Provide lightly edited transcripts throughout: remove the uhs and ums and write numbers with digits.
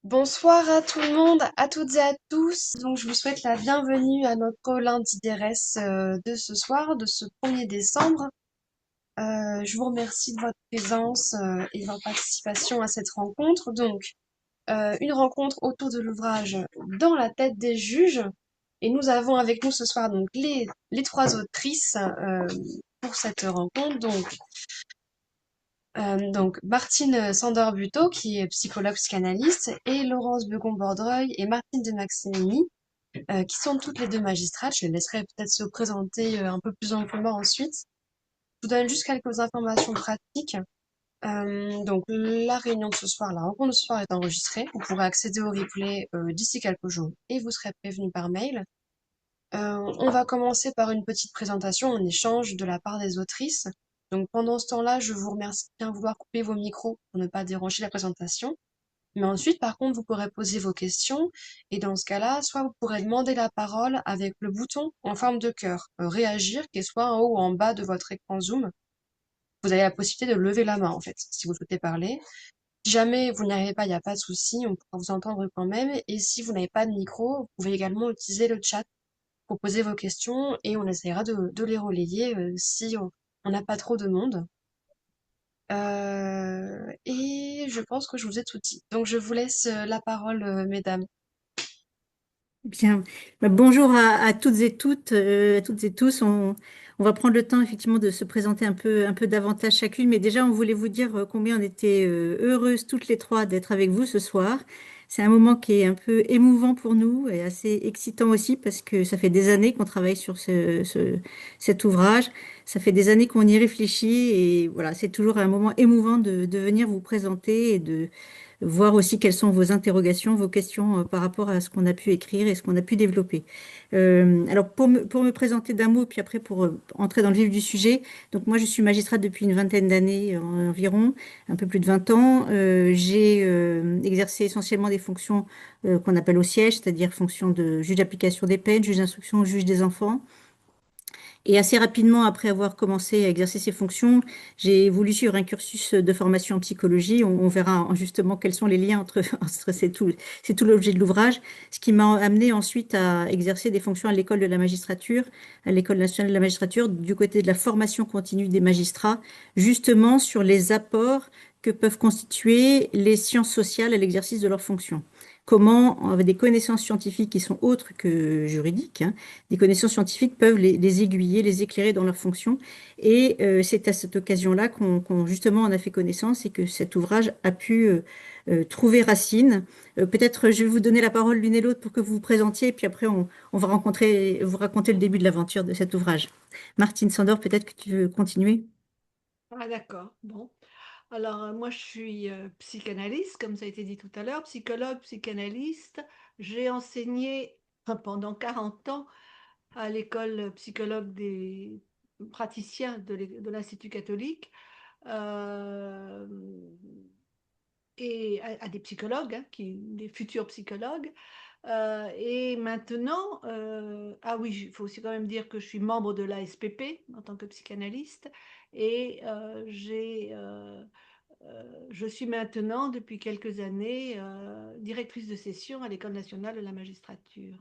Bonsoir à tout le monde, à toutes et à tous. Donc, je vous souhaite la bienvenue à notre lundi DRS de ce soir, de ce 1er décembre. Je vous remercie de votre présence et de votre participation à cette rencontre. Donc, une rencontre autour de l'ouvrage Dans la tête des juges. Et nous avons avec nous ce soir donc les trois autrices pour cette rencontre. Donc Martine Sandor-Buteau, qui est psychologue psychanalyste, et Laurence Begon-Bordreuil et Martine de Maximini, qui sont toutes les deux magistrates. Je les laisserai peut-être se présenter un peu plus amplement ensuite. Je vous donne juste quelques informations pratiques. Donc la réunion de ce soir, la rencontre de ce soir est enregistrée. Vous pourrez accéder au replay d'ici quelques jours et vous serez prévenu par mail. On va commencer par une petite présentation en échange de la part des autrices. Donc pendant ce temps-là, je vous remercie de bien vouloir couper vos micros pour ne pas déranger la présentation. Mais ensuite, par contre, vous pourrez poser vos questions et dans ce cas-là, soit vous pourrez demander la parole avec le bouton en forme de cœur, réagir, qu'il soit en haut ou en bas de votre écran Zoom. Vous avez la possibilité de lever la main en fait, si vous souhaitez parler. Si jamais vous n'y arrivez pas, il n'y a pas de souci, on pourra vous entendre quand même. Et si vous n'avez pas de micro, vous pouvez également utiliser le chat pour poser vos questions et on essaiera de les relayer si on n'a pas trop de monde. Et je pense que je vous ai tout dit. Donc je vous laisse la parole, mesdames. Bien. Bonjour à toutes et tous. On va prendre le temps effectivement de se présenter un peu davantage chacune, mais déjà on voulait vous dire combien on était heureuses toutes les trois d'être avec vous ce soir. C'est un moment qui est un peu émouvant pour nous et assez excitant aussi parce que ça fait des années qu'on travaille sur cet ouvrage. Ça fait des années qu'on y réfléchit et voilà, c'est toujours un moment émouvant de venir vous présenter et de voir aussi quelles sont vos interrogations, vos questions par rapport à ce qu'on a pu écrire et ce qu'on a pu développer. Alors, pour me présenter d'un mot, puis après pour entrer dans le vif du sujet, donc moi je suis magistrate depuis une vingtaine d'années environ, un peu plus de 20 ans. J'ai exercé essentiellement des fonctions qu'on appelle au siège, c'est-à-dire fonctions de juge d'application des peines, juge d'instruction, juge des enfants. Et assez rapidement, après avoir commencé à exercer ces fonctions, j'ai voulu suivre un cursus de formation en psychologie. On verra justement quels sont les liens entre, c'est tout l'objet de l'ouvrage. Ce qui m'a amené ensuite à exercer des fonctions à l'école de la magistrature, à l'école nationale de la magistrature, du côté de la formation continue des magistrats, justement sur les apports que peuvent constituer les sciences sociales à l'exercice de leurs fonctions. Comment, avec des connaissances scientifiques qui sont autres que juridiques, hein, des connaissances scientifiques peuvent les aiguiller, les éclairer dans leurs fonctions. Et c'est à cette occasion-là justement on a fait connaissance et que cet ouvrage a pu trouver racine. Peut-être je vais vous donner la parole l'une et l'autre pour que vous vous présentiez, et puis après on va vous raconter le début de l'aventure de cet ouvrage. Martine Sandor, peut-être que tu veux continuer? Ah d'accord, bon. Alors moi je suis psychanalyste, comme ça a été dit tout à l'heure, psychologue, psychanalyste. J'ai enseigné pendant 40 ans à l'école psychologue des praticiens de l'Institut catholique euh, et à des psychologues, hein, des futurs psychologues. Et maintenant, ah oui, il faut aussi quand même dire que je suis membre de l'ASPP en tant que psychanalyste et je suis maintenant, depuis quelques années, directrice de session à l'École nationale de la magistrature.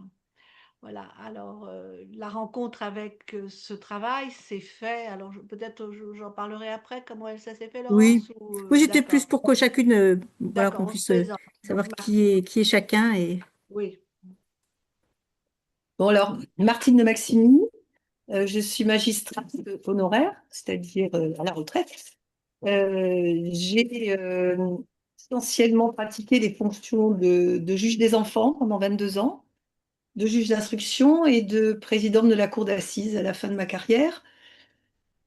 Voilà, alors la rencontre avec ce travail s'est fait, alors peut-être j'en parlerai après, ça s'est fait, Oui. Laurence, ou Oui, c'était plus d'accord, pour que chacune, voilà, qu'on d'accord, on se puisse présente. Donc, savoir qui est chacun et oui, Bon, alors, Martine de Maximi, je suis magistrate honoraire, c'est-à-dire à la retraite. J'ai essentiellement pratiqué les fonctions de juge des enfants pendant 22 ans, de juge d'instruction et de présidente de la cour d'assises à la fin de ma carrière.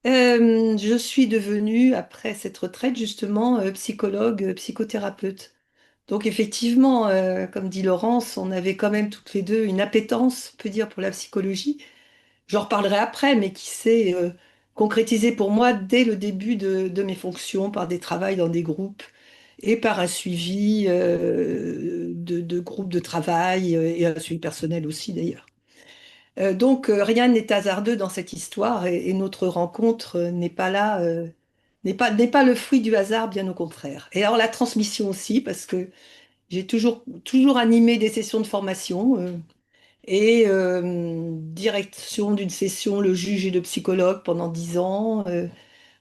Je suis devenue, après cette retraite, justement, psychologue, psychothérapeute. Donc effectivement, comme dit Laurence, on avait quand même toutes les deux une appétence, on peut dire, pour la psychologie. J'en reparlerai après, mais qui s'est concrétisé pour moi dès le début de mes fonctions, par des travaux dans des groupes et par un suivi de groupes de travail et un suivi personnel aussi d'ailleurs. Donc rien n'est hasardeux dans cette histoire et notre rencontre n'est pas là, n'est pas le fruit du hasard, bien au contraire. Et alors la transmission aussi, parce que J'ai toujours animé des sessions de formation et direction d'une session, le juge et le psychologue pendant 10 ans.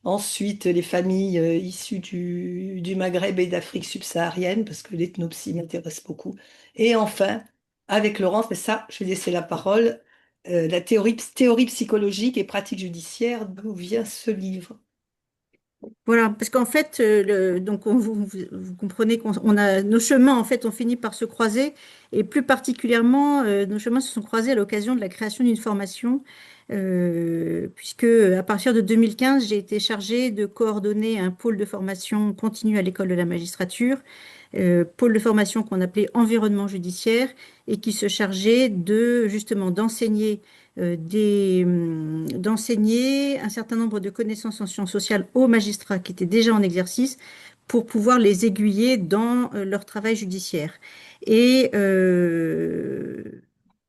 Ensuite, les familles issues du Maghreb et d'Afrique subsaharienne, parce que l'ethnopsie m'intéresse beaucoup. Et enfin, avec Laurence, mais ça, je vais laisser la parole, la théorie psychologique et pratique judiciaire, d'où vient ce livre. Voilà, parce qu'en fait, donc vous comprenez qu'on a nos chemins en fait ont fini par se croiser et plus particulièrement nos chemins se sont croisés à l'occasion de la création d'une formation, puisque à partir de 2015 j'ai été chargée de coordonner un pôle de formation continue à l'école de la magistrature, pôle de formation qu'on appelait environnement judiciaire et qui se chargeait de justement d'enseigner un certain nombre de connaissances en sciences sociales aux magistrats qui étaient déjà en exercice pour pouvoir les aiguiller dans leur travail judiciaire. Et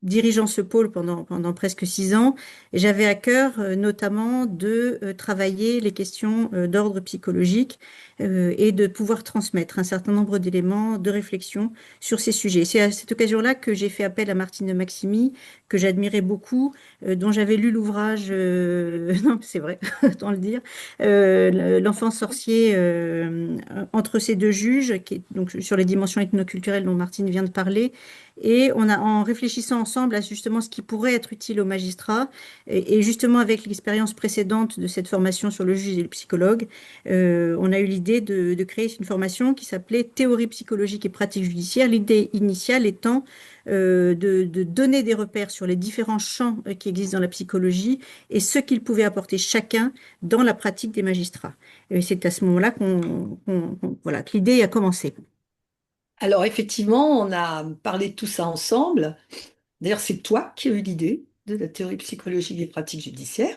dirigeant ce pôle pendant presque 6 ans, j'avais à cœur notamment de travailler les questions d'ordre psychologique et de pouvoir transmettre un certain nombre d'éléments de réflexion sur ces sujets. C'est à cette occasion-là que j'ai fait appel à Martine de Maximi, que j'admirais beaucoup, dont j'avais lu l'ouvrage, non, c'est vrai, autant le dire, L'enfant sorcier entre ces deux juges, qui est donc sur les dimensions ethnoculturelles dont Martine vient de parler. Et en réfléchissant ensemble à justement ce qui pourrait être utile aux magistrats, et justement avec l'expérience précédente de cette formation sur le juge et le psychologue, on a eu l'idée de créer une formation qui s'appelait Théorie psychologique et pratique judiciaire. L'idée initiale étant de donner des repères sur les différents champs qui existent dans la psychologie et ce qu'ils pouvaient apporter chacun dans la pratique des magistrats. Et c'est à ce moment-là voilà, que l'idée a commencé. Alors effectivement, on a parlé de tout ça ensemble. D'ailleurs, c'est toi qui as eu l'idée de la théorie psychologique et pratique judiciaire.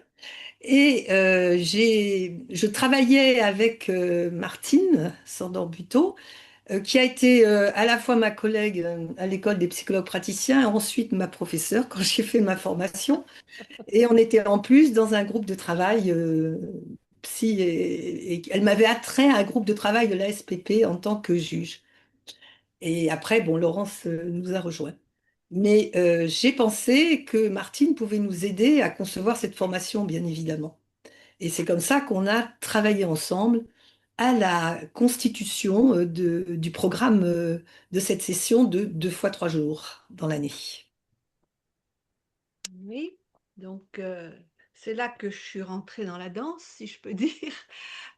Et je travaillais avec Martine Sandor-Buteau, qui a été à la fois ma collègue à l'école des psychologues praticiens et ensuite ma professeure quand j'ai fait ma formation. Et on était en plus dans un groupe de travail psy et elle m'avait attrait à un groupe de travail de la SPP en tant que juge. Et après, bon, Laurence nous a rejoints. Mais j'ai pensé que Martine pouvait nous aider à concevoir cette formation, bien évidemment. Et c'est comme ça qu'on a travaillé ensemble à la constitution du programme de cette session de 2 fois 3 jours dans l'année. Oui, donc c'est là que je suis rentrée dans la danse, si je peux dire.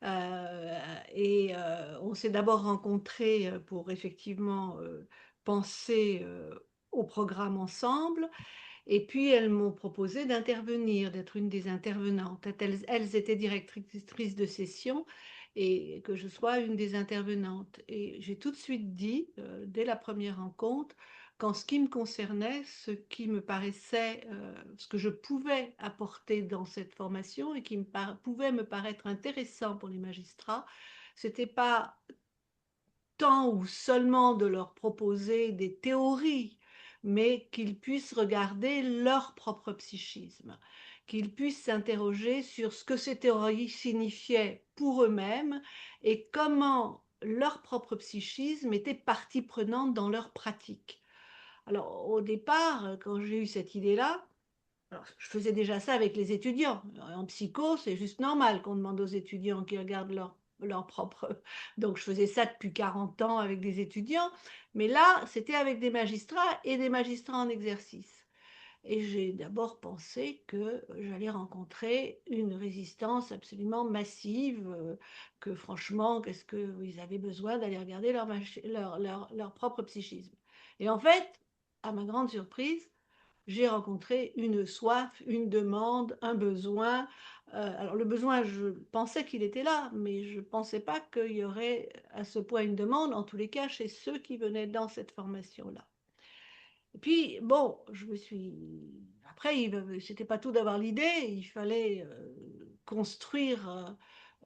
On s'est d'abord rencontrés pour effectivement penser au programme ensemble. Et puis, elles m'ont proposé d'intervenir, d'être une des intervenantes. Elles étaient directrices de session et que je sois une des intervenantes. Et j'ai tout de suite dit, dès la première rencontre, qu'en ce qui me concernait, ce qui me paraissait, ce que je pouvais apporter dans cette formation et qui pouvait me paraître intéressant pour les magistrats, c'était pas tant ou seulement de leur proposer des théories, mais qu'ils puissent regarder leur propre psychisme, qu'ils puissent s'interroger sur ce que ces théories signifiaient pour eux-mêmes et comment leur propre psychisme était partie prenante dans leur pratique. Alors au départ, quand j'ai eu cette idée-là, alors, je faisais déjà ça avec les étudiants. En psycho, c'est juste normal qu'on demande aux étudiants qui regardent leur propre. Donc, je faisais ça depuis 40 ans avec des étudiants. Mais là, c'était avec des magistrats et des magistrats en exercice. Et j'ai d'abord pensé que j'allais rencontrer une résistance absolument massive, que franchement, qu'est-ce qu'ils avaient besoin d'aller regarder leur propre psychisme. Et en fait, à ma grande surprise, j'ai rencontré une soif, une demande, un besoin. Alors le besoin, je pensais qu'il était là, mais je ne pensais pas qu'il y aurait à ce point une demande, en tous les cas chez ceux qui venaient dans cette formation-là. Et puis, bon, je me suis... Après, c'était pas tout d'avoir l'idée, il fallait construire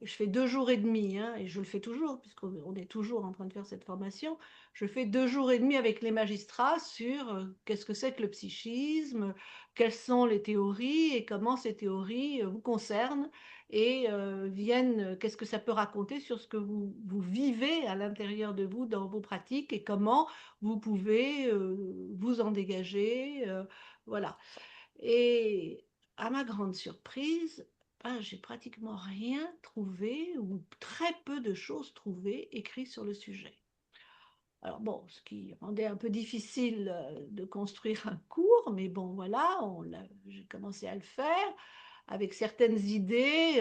je fais 2 jours et demi, hein, et je le fais toujours, puisqu'on est toujours en train de faire cette formation. Je fais 2 jours et demi avec les magistrats sur qu'est-ce que c'est que le psychisme, quelles sont les théories et comment ces théories vous concernent et qu'est-ce que ça peut raconter sur ce que vous vivez à l'intérieur de vous dans vos pratiques et comment vous pouvez vous en dégager. Voilà. Et à ma grande surprise, ben, j'ai pratiquement rien trouvé ou très peu de choses trouvées écrites sur le sujet. Alors bon, ce qui rendait un peu difficile de construire un cours, mais bon voilà, j'ai commencé à le faire avec certaines idées,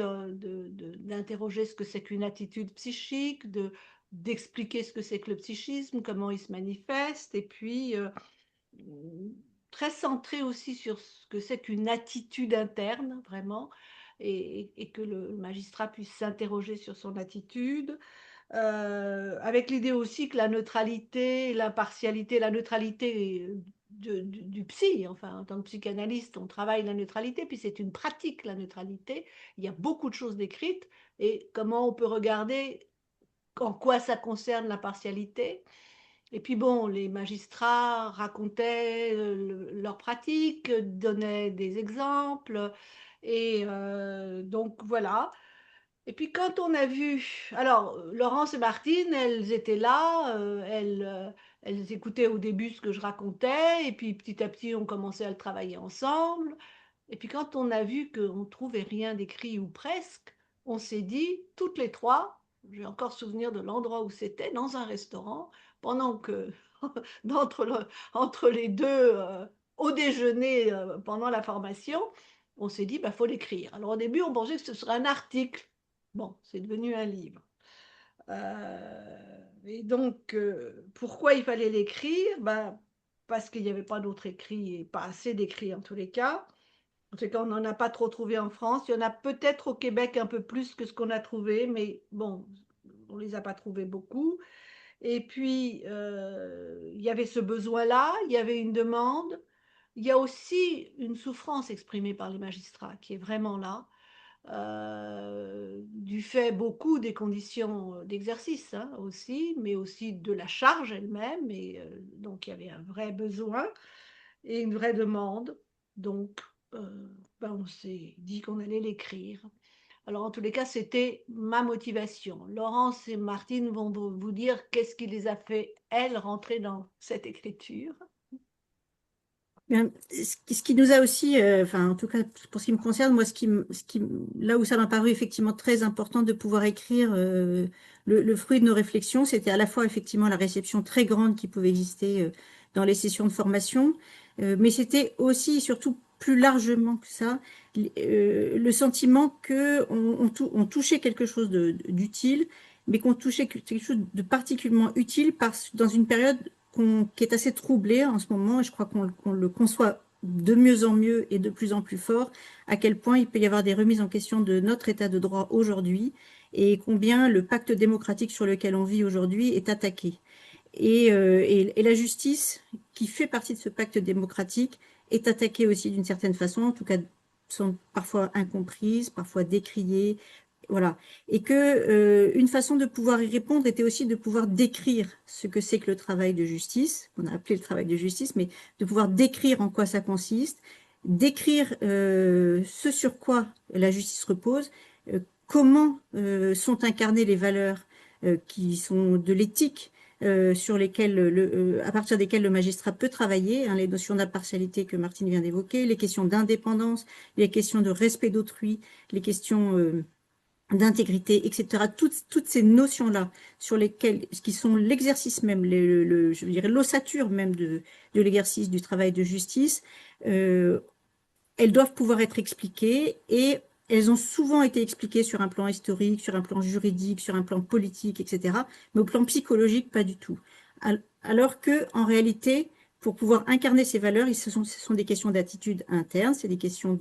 d'interroger ce que c'est qu'une attitude psychique, d'expliquer ce que c'est que le psychisme, comment il se manifeste, et puis très centré aussi sur ce que c'est qu'une attitude interne, vraiment, et que le magistrat puisse s'interroger sur son attitude, avec l'idée aussi que la neutralité, l'impartialité, la neutralité du psy, enfin, en tant que psychanalyste, on travaille la neutralité, puis c'est une pratique, la neutralité. Il y a beaucoup de choses décrites, et comment on peut regarder en quoi ça concerne l'impartialité. Et puis bon, les magistrats racontaient leurs pratiques, donnaient des exemples, et donc voilà. Et puis quand on a vu, alors Laurence et Martine, elles étaient là, elles écoutaient au début ce que je racontais, et puis petit à petit on commençait à le travailler ensemble. Et puis quand on a vu qu'on ne trouvait rien d'écrit ou presque, on s'est dit, toutes les trois, j'ai encore souvenir de l'endroit où c'était, dans un restaurant, pendant que, entre les deux, au déjeuner, pendant la formation, on s'est dit, bah, faut l'écrire. Alors au début, on pensait que ce serait un article. Bon, c'est devenu un livre. Et donc, pourquoi il fallait l'écrire? Ben, parce qu'il n'y avait pas d'autres écrits et pas assez d'écrits en tous les cas. En tout cas, on n'en a pas trop trouvé en France. Il y en a peut-être au Québec un peu plus que ce qu'on a trouvé, mais bon, on ne les a pas trouvés beaucoup. Et puis, il y avait ce besoin-là, il y avait une demande. Il y a aussi une souffrance exprimée par les magistrats qui est vraiment là, du fait beaucoup des conditions d'exercice, hein, aussi, mais aussi de la charge elle-même. Et donc, il y avait un vrai besoin et une vraie demande. Donc, ben, on s'est dit qu'on allait l'écrire. Alors, en tous les cas, c'était ma motivation. Laurence et Martine vont vous dire qu'est-ce qui les a fait, elles, rentrer dans cette écriture. Bien, ce qui nous a aussi, enfin, en tout cas, pour ce qui me concerne, moi, là où ça m'a paru effectivement très important de pouvoir écrire le fruit de nos réflexions, c'était à la fois effectivement la réception très grande qui pouvait exister dans les sessions de formation, mais c'était aussi, surtout plus largement que ça, le sentiment que on touchait quelque chose d'utile, mais qu'on touchait quelque chose de particulièrement utile dans une période qui est assez troublé en ce moment, et je crois qu'on le conçoit de mieux en mieux et de plus en plus fort, à quel point il peut y avoir des remises en question de notre état de droit aujourd'hui, et combien le pacte démocratique sur lequel on vit aujourd'hui est attaqué. Et la justice, qui fait partie de ce pacte démocratique, est attaquée aussi d'une certaine façon, en tout cas sont parfois incomprises, parfois décriées, voilà. Et que une façon de pouvoir y répondre était aussi de pouvoir décrire ce que c'est que le travail de justice, qu'on a appelé le travail de justice, mais de pouvoir décrire en quoi ça consiste, décrire ce sur quoi la justice repose, comment sont incarnées les valeurs qui sont de l'éthique, sur lesquelles à partir desquelles le magistrat peut travailler, hein, les notions d'impartialité que Martine vient d'évoquer, les questions d'indépendance, les questions de respect d'autrui, les questions d'intégrité, etc. Toutes ces notions-là, sur lesquelles, qui sont l'exercice même, je dirais l'ossature même de l'exercice du travail de justice, elles doivent pouvoir être expliquées, et elles ont souvent été expliquées sur un plan historique, sur un plan juridique, sur un plan politique, etc. Mais au plan psychologique, pas du tout. Alors que, en réalité, pour pouvoir incarner ces valeurs, ce sont des questions d'attitude interne, c'est des questions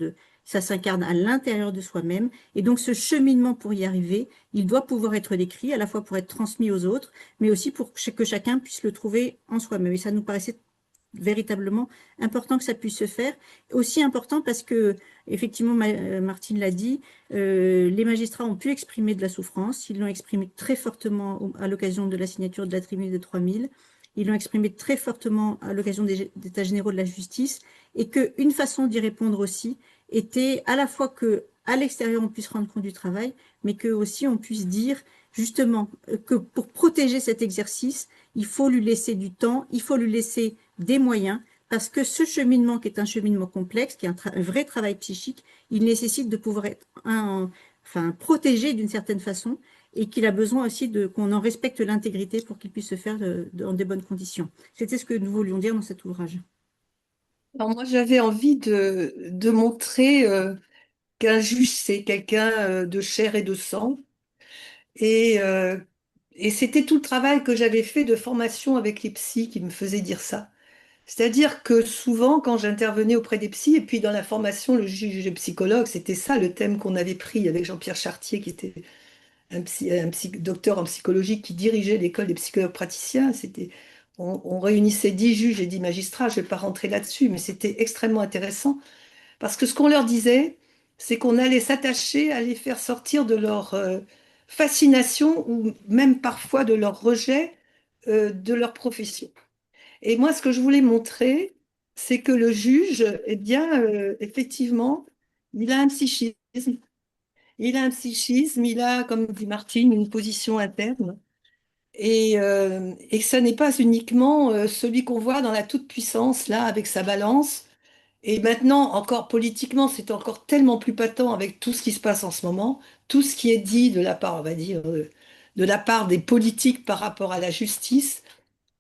ça s'incarne à l'intérieur de soi-même. Et donc, ce cheminement pour y arriver, il doit pouvoir être décrit, à la fois pour être transmis aux autres, mais aussi pour que chacun puisse le trouver en soi-même. Et ça nous paraissait véritablement important que ça puisse se faire. Aussi important parce que, effectivement, Martine l'a dit, les magistrats ont pu exprimer de la souffrance. Ils l'ont exprimé très fortement à l'occasion de la signature de la tribune de 3000. Ils l'ont exprimé très fortement à l'occasion des États généraux de la justice, et qu'une façon d'y répondre aussi était à la fois que à l'extérieur on puisse rendre compte du travail, mais que aussi on puisse dire justement que pour protéger cet exercice, il faut lui laisser du temps, il faut lui laisser des moyens, parce que ce cheminement qui est un cheminement complexe, qui est un vrai travail psychique, il nécessite de pouvoir être protégé d'une certaine façon, et qu'il a besoin aussi qu'on en respecte l'intégrité pour qu'il puisse se faire dans des bonnes conditions. C'était ce que nous voulions dire dans cet ouvrage. Alors moi, j'avais envie de montrer qu'un juge, c'est quelqu'un de chair et de sang. Et, euh, et c'était tout le travail que j'avais fait de formation avec les psys qui me faisait dire ça. C'est-à-dire que souvent, quand j'intervenais auprès des psys, et puis dans la formation, le juge et psychologue, c'était ça le thème qu'on avait pris avec Jean-Pierre Chartier, qui était docteur en psychologie qui dirigeait l'école des psychologues praticiens. On réunissait 10 juges et 10 magistrats, je ne vais pas rentrer là-dessus, mais c'était extrêmement intéressant parce que ce qu'on leur disait, c'est qu'on allait s'attacher à les faire sortir de leur fascination ou même parfois de leur rejet de leur profession. Et moi, ce que je voulais montrer, c'est que le juge, eh bien, effectivement, il a un psychisme. Il a un psychisme, il a, comme dit Martine, une position interne. Et que ça n'est pas uniquement celui qu'on voit dans la toute-puissance, là, avec sa balance. Et maintenant, encore politiquement, c'est encore tellement plus patent avec tout ce qui se passe en ce moment, tout ce qui est dit de la part, on va dire, de la part des politiques par rapport à la justice,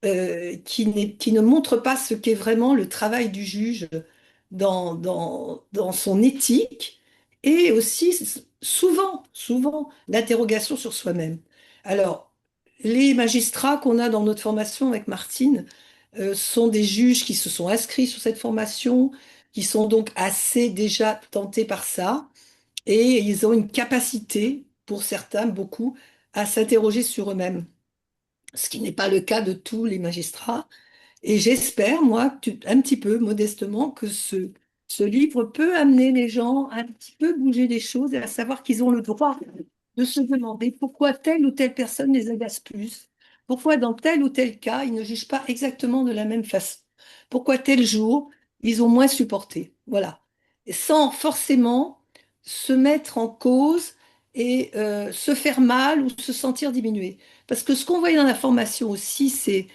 qui ne montre pas ce qu'est vraiment le travail du juge dans son éthique et aussi souvent, l'interrogation sur soi-même. Alors, les magistrats qu'on a dans notre formation avec Martine sont des juges qui se sont inscrits sur cette formation, qui sont donc assez déjà tentés par ça, et ils ont une capacité, pour certains, beaucoup, à s'interroger sur eux-mêmes, ce qui n'est pas le cas de tous les magistrats. Et j'espère, moi, un petit peu modestement, que ce livre peut amener les gens à un petit peu bouger les choses et à savoir qu'ils ont le droit de se demander pourquoi telle ou telle personne les agace plus, pourquoi dans tel ou tel cas, ils ne jugent pas exactement de la même façon, pourquoi tel jour, ils ont moins supporté. Voilà. Et sans forcément se mettre en cause et se faire mal ou se sentir diminué. Parce que ce qu'on voyait dans la formation aussi, c'est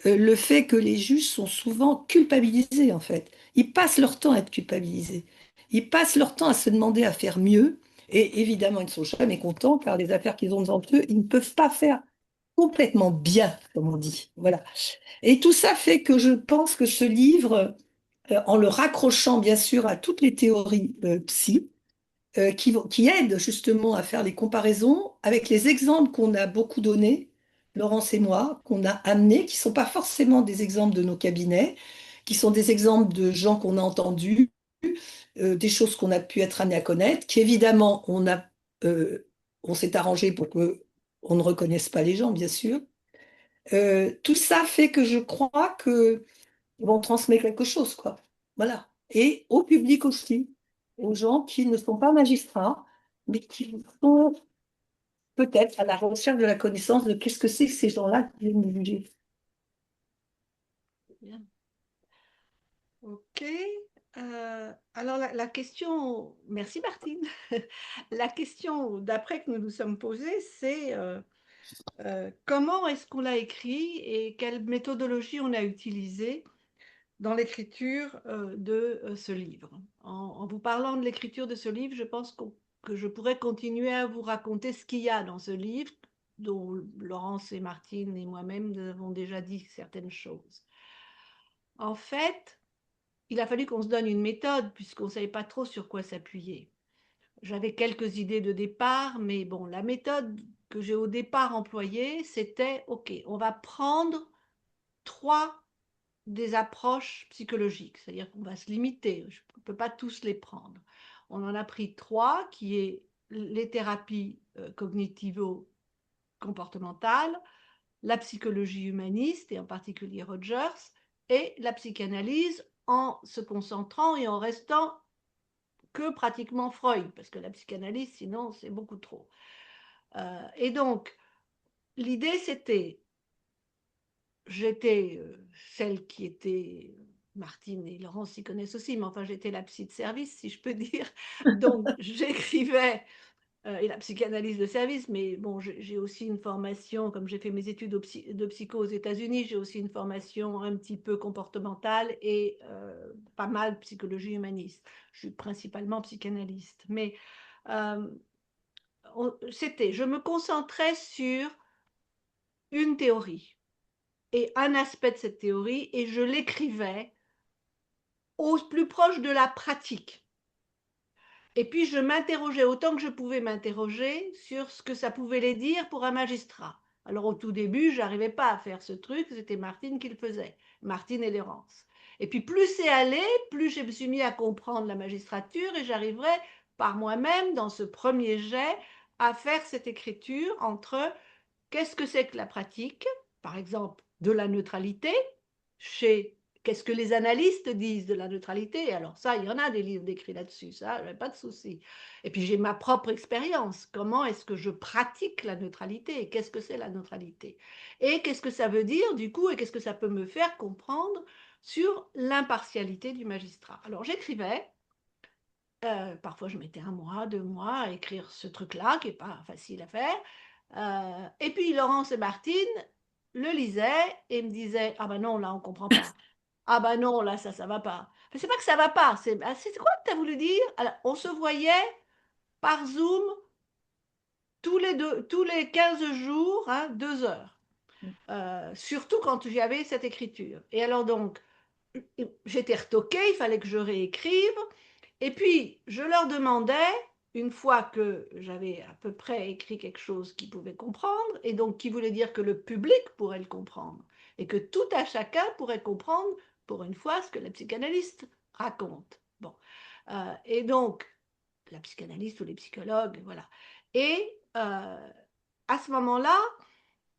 le fait que les juges sont souvent culpabilisés, en fait. Ils passent leur temps à être culpabilisés. Ils passent leur temps à se demander à faire mieux. Et évidemment, ils ne sont jamais contents car les affaires qu'ils ont devant eux, ils ne peuvent pas faire complètement bien, comme on dit. Voilà. Et tout ça fait que je pense que ce livre, en le raccrochant bien sûr à toutes les théories psy, qui aident justement à faire les comparaisons avec les exemples qu'on a beaucoup donnés, Laurence et moi, qu'on a amenés, qui ne sont pas forcément des exemples de nos cabinets, qui sont des exemples de gens qu'on a entendus, des choses qu'on a pu être amenés à connaître, qui évidemment, on s'est arrangé pour que on ne reconnaisse pas les gens, bien sûr. Tout ça fait que je crois que on transmet quelque chose, quoi. Voilà. Et au public aussi, aux gens qui ne sont pas magistrats, mais qui sont peut-être à la recherche de la connaissance de qu'est-ce que c'est que ces gens-là qui viennent nous juger. Bien. Ok. Alors la question, merci Martine. La question d'après que nous nous sommes posées, c'est comment est-ce qu'on l'a écrit et quelle méthodologie on a utilisée dans l'écriture de ce livre. En vous parlant de l'écriture de ce livre, je pense que je pourrais continuer à vous raconter ce qu'il y a dans ce livre, dont Laurence et Martine et moi-même avons déjà dit certaines choses. En fait, il a fallu qu'on se donne une méthode puisqu'on ne savait pas trop sur quoi s'appuyer. J'avais quelques idées de départ, mais bon, la méthode que j'ai au départ employée, c'était, OK, on va prendre trois des approches psychologiques, c'est-à-dire qu'on va se limiter, je ne peux pas tous les prendre. On en a pris trois, qui est les thérapies cognitivo-comportementales, la psychologie humaniste, et en particulier Rogers, et la psychanalyse en se concentrant et en restant que pratiquement Freud, parce que la psychanalyse, sinon, c'est beaucoup trop. Et donc, l'idée, j'étais celle qui était, Martine et Laurence s'y connaissent aussi, mais enfin, j'étais la psy de service, si je peux dire. Donc, j'écrivais et la psychanalyse de service, mais bon, j'ai aussi une formation, comme j'ai fait mes études de psycho aux États-Unis, j'ai aussi une formation un petit peu comportementale et pas mal psychologie humaniste. Je suis principalement psychanalyste, mais euh, je me concentrais sur une théorie et un aspect de cette théorie et je l'écrivais au plus proche de la pratique. Et puis, je m'interrogeais autant que je pouvais m'interroger sur ce que ça pouvait les dire pour un magistrat. Alors, au tout début, je n'arrivais pas à faire ce truc, c'était Martine qui le faisait, Martine et Laurence. Et puis, plus c'est allé, plus je me suis mis à comprendre la magistrature et j'arriverai par moi-même, dans ce premier jet, à faire cette écriture entre qu'est-ce que c'est que la pratique, par exemple, de la neutralité, chez qu'est-ce que les analystes disent de la neutralité. Alors ça, il y en a des livres décrits là-dessus, ça, pas de souci. Et puis j'ai ma propre expérience. Comment est-ce que je pratique la neutralité? Qu'est-ce que c'est la neutralité? Et qu'est-ce que ça veut dire du coup? Et qu'est-ce que ça peut me faire comprendre sur l'impartialité du magistrat? Alors j'écrivais. Parfois, je mettais 1 mois, 2 mois à écrire ce truc-là, qui n'est pas facile à faire. Et puis, Laurence et Martine le lisaient et me disaient, ah ben non, là, on ne comprend pas. Ah ben non, là, ça va pas. Enfin, c'est pas que ça va pas, c'est quoi que tu as voulu dire? Alors, on se voyait par Zoom tous les 15 jours, hein, 2 heures. Surtout quand j'avais cette écriture. Et alors donc, j'étais retoquée, il fallait que je réécrive. Et puis, je leur demandais, une fois que j'avais à peu près écrit quelque chose qu'ils pouvaient comprendre, et donc qui voulait dire que le public pourrait le comprendre, et que tout à chacun pourrait comprendre, pour une fois, ce que la psychanalyste raconte. Bon. Et donc, la psychanalyste ou les psychologues, voilà. Et à ce moment-là,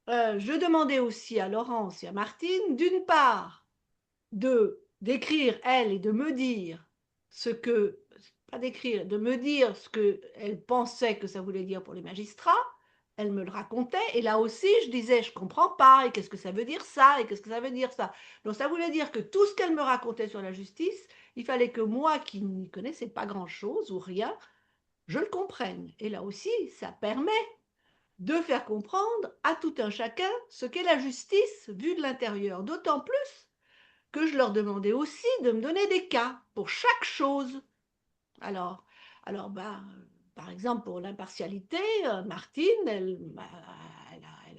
je demandais aussi à Laurence et à Martine, d'une part, d'écrire, elle, et de me dire ce que, pas d'écrire, de me dire ce qu'elle pensait que ça voulait dire pour les magistrats. Elle me le racontait, et là aussi, je disais, je comprends pas, et qu'est-ce que ça veut dire ça, et qu'est-ce que ça veut dire ça. Donc ça voulait dire que tout ce qu'elle me racontait sur la justice, il fallait que moi, qui n'y connaissais pas grand-chose ou rien, je le comprenne. Et là aussi, ça permet de faire comprendre à tout un chacun ce qu'est la justice vue de l'intérieur, d'autant plus que je leur demandais aussi de me donner des cas pour chaque chose. Alors, par exemple, pour l'impartialité, Martine, elle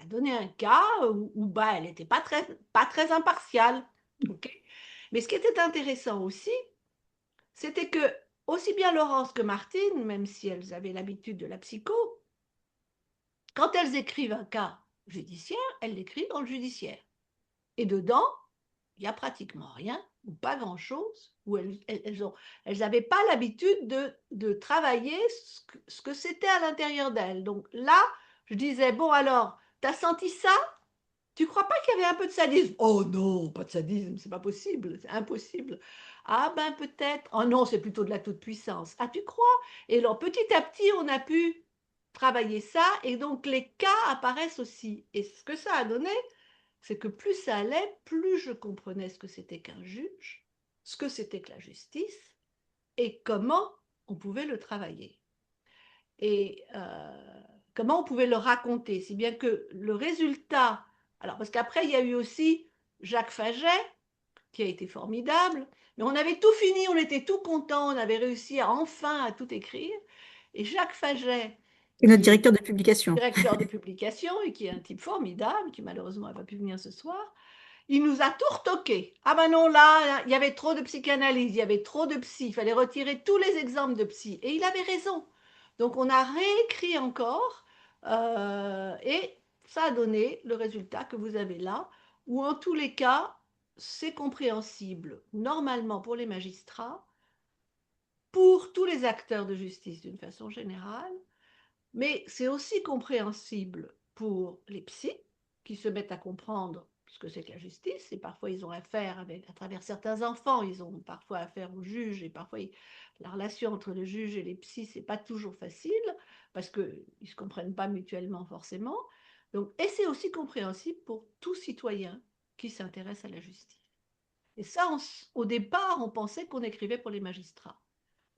a donné un cas où elle n'était pas très impartiale. Okay. Mais ce qui était intéressant aussi, c'était que aussi bien Laurence que Martine, même si elles avaient l'habitude de la psycho, quand elles écrivent un cas judiciaire, elles l'écrivent dans le judiciaire. Et dedans, il n'y a pratiquement rien ou pas grand-chose, où elles n'avaient pas l'habitude de travailler ce que c'était à l'intérieur d'elles. Donc là, je disais, bon alors, t'as senti ça? Tu crois pas qu'il y avait un peu de sadisme? Oh non, pas de sadisme, c'est pas possible, c'est impossible. Ah ben peut-être. Oh non, c'est plutôt de la toute-puissance. Ah tu crois? Et alors petit à petit, on a pu travailler ça, et donc les cas apparaissent aussi. Et ce que ça a donné, c'est que plus ça allait, plus je comprenais ce que c'était qu'un juge, ce que c'était que la justice, et comment on pouvait le travailler. Et comment on pouvait le raconter, si bien que le résultat... Alors, parce qu'après, il y a eu aussi Jacques Faget, qui a été formidable, mais on avait tout fini, on était tout contents, on avait réussi enfin à tout écrire. Et Jacques Faget, Et notre qui est directeur de publication. directeur de publication et qui est un type formidable, qui malheureusement n'a pas pu venir ce soir, il nous a tout retoqué. Ah ben non, là, il y avait trop de psychanalyse, il y avait trop de psy, il fallait retirer tous les exemples de psy. Et il avait raison. Donc on a réécrit encore et ça a donné le résultat que vous avez là, où en tous les cas, c'est compréhensible normalement pour les magistrats, pour tous les acteurs de justice d'une façon générale, mais c'est aussi compréhensible pour les psys qui se mettent à comprendre ce que c'est que la justice, et parfois ils ont affaire avec, à travers certains enfants, ils ont parfois affaire aux juges, et parfois la relation entre le juge et les psys, c'est pas toujours facile, parce qu'ils ne se comprennent pas mutuellement forcément. Donc, et c'est aussi compréhensible pour tout citoyen qui s'intéresse à la justice. Et ça, au départ, on pensait qu'on écrivait pour les magistrats.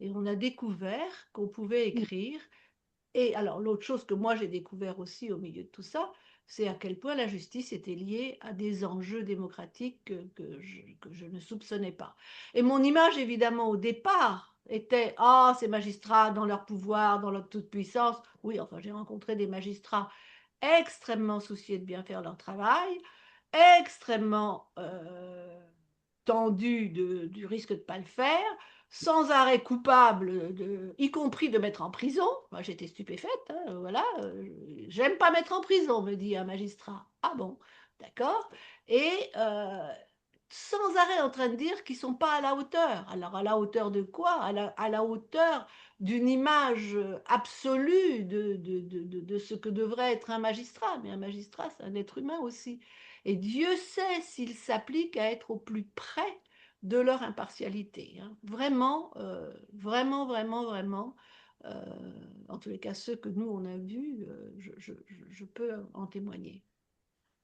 Et on a découvert qu'on pouvait écrire. Et alors, l'autre chose que moi j'ai découvert aussi au milieu de tout ça, c'est à quel point la justice était liée à des enjeux démocratiques que je ne soupçonnais pas. Et mon image, évidemment, au départ, était, ah, ces magistrats dans leur pouvoir, dans leur toute-puissance. Oui, enfin, j'ai rencontré des magistrats extrêmement soucieux de bien faire leur travail, extrêmement tendu du risque de ne pas le faire, sans arrêt coupable, y compris de mettre en prison. Moi, j'étais stupéfaite, hein, voilà. J'aime pas mettre en prison, me dit un magistrat. Ah bon, d'accord. Et sans arrêt en train de dire qu'ils ne sont pas à la hauteur. Alors, à la hauteur de quoi? À la hauteur d'une image absolue de ce que devrait être un magistrat. Mais un magistrat, c'est un être humain aussi. Et Dieu sait s'il s'applique à être au plus près de leur impartialité. Hein. Vraiment, vraiment, vraiment, vraiment. euh, en tous les cas, ceux que nous, on a vus, je peux en témoigner.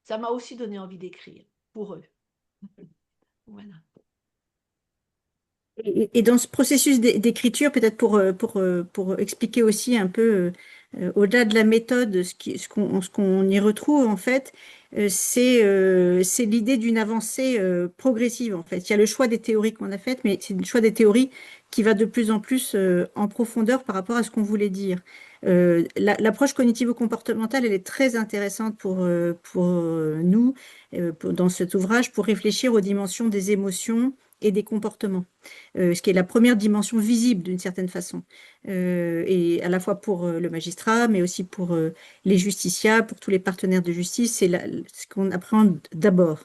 Ça m'a aussi donné envie d'écrire pour eux. Voilà. Et dans ce processus d'écriture, peut-être pour expliquer aussi un peu, au-delà de la méthode, ce qu'on y retrouve, en fait, c'est l'idée d'une avancée progressive, en fait. Il y a le choix des théories qu'on a faites, mais c'est le choix des théories qui va de plus en plus en profondeur par rapport à ce qu'on voulait dire. L'approche cognitivo-comportementale, elle est très intéressante pour nous, dans cet ouvrage, pour réfléchir aux dimensions des émotions et des comportements, ce qui est la première dimension visible d'une certaine façon, et à la fois pour le magistrat, mais aussi pour les justiciables, pour tous les partenaires de justice, c'est ce qu'on apprend d'abord.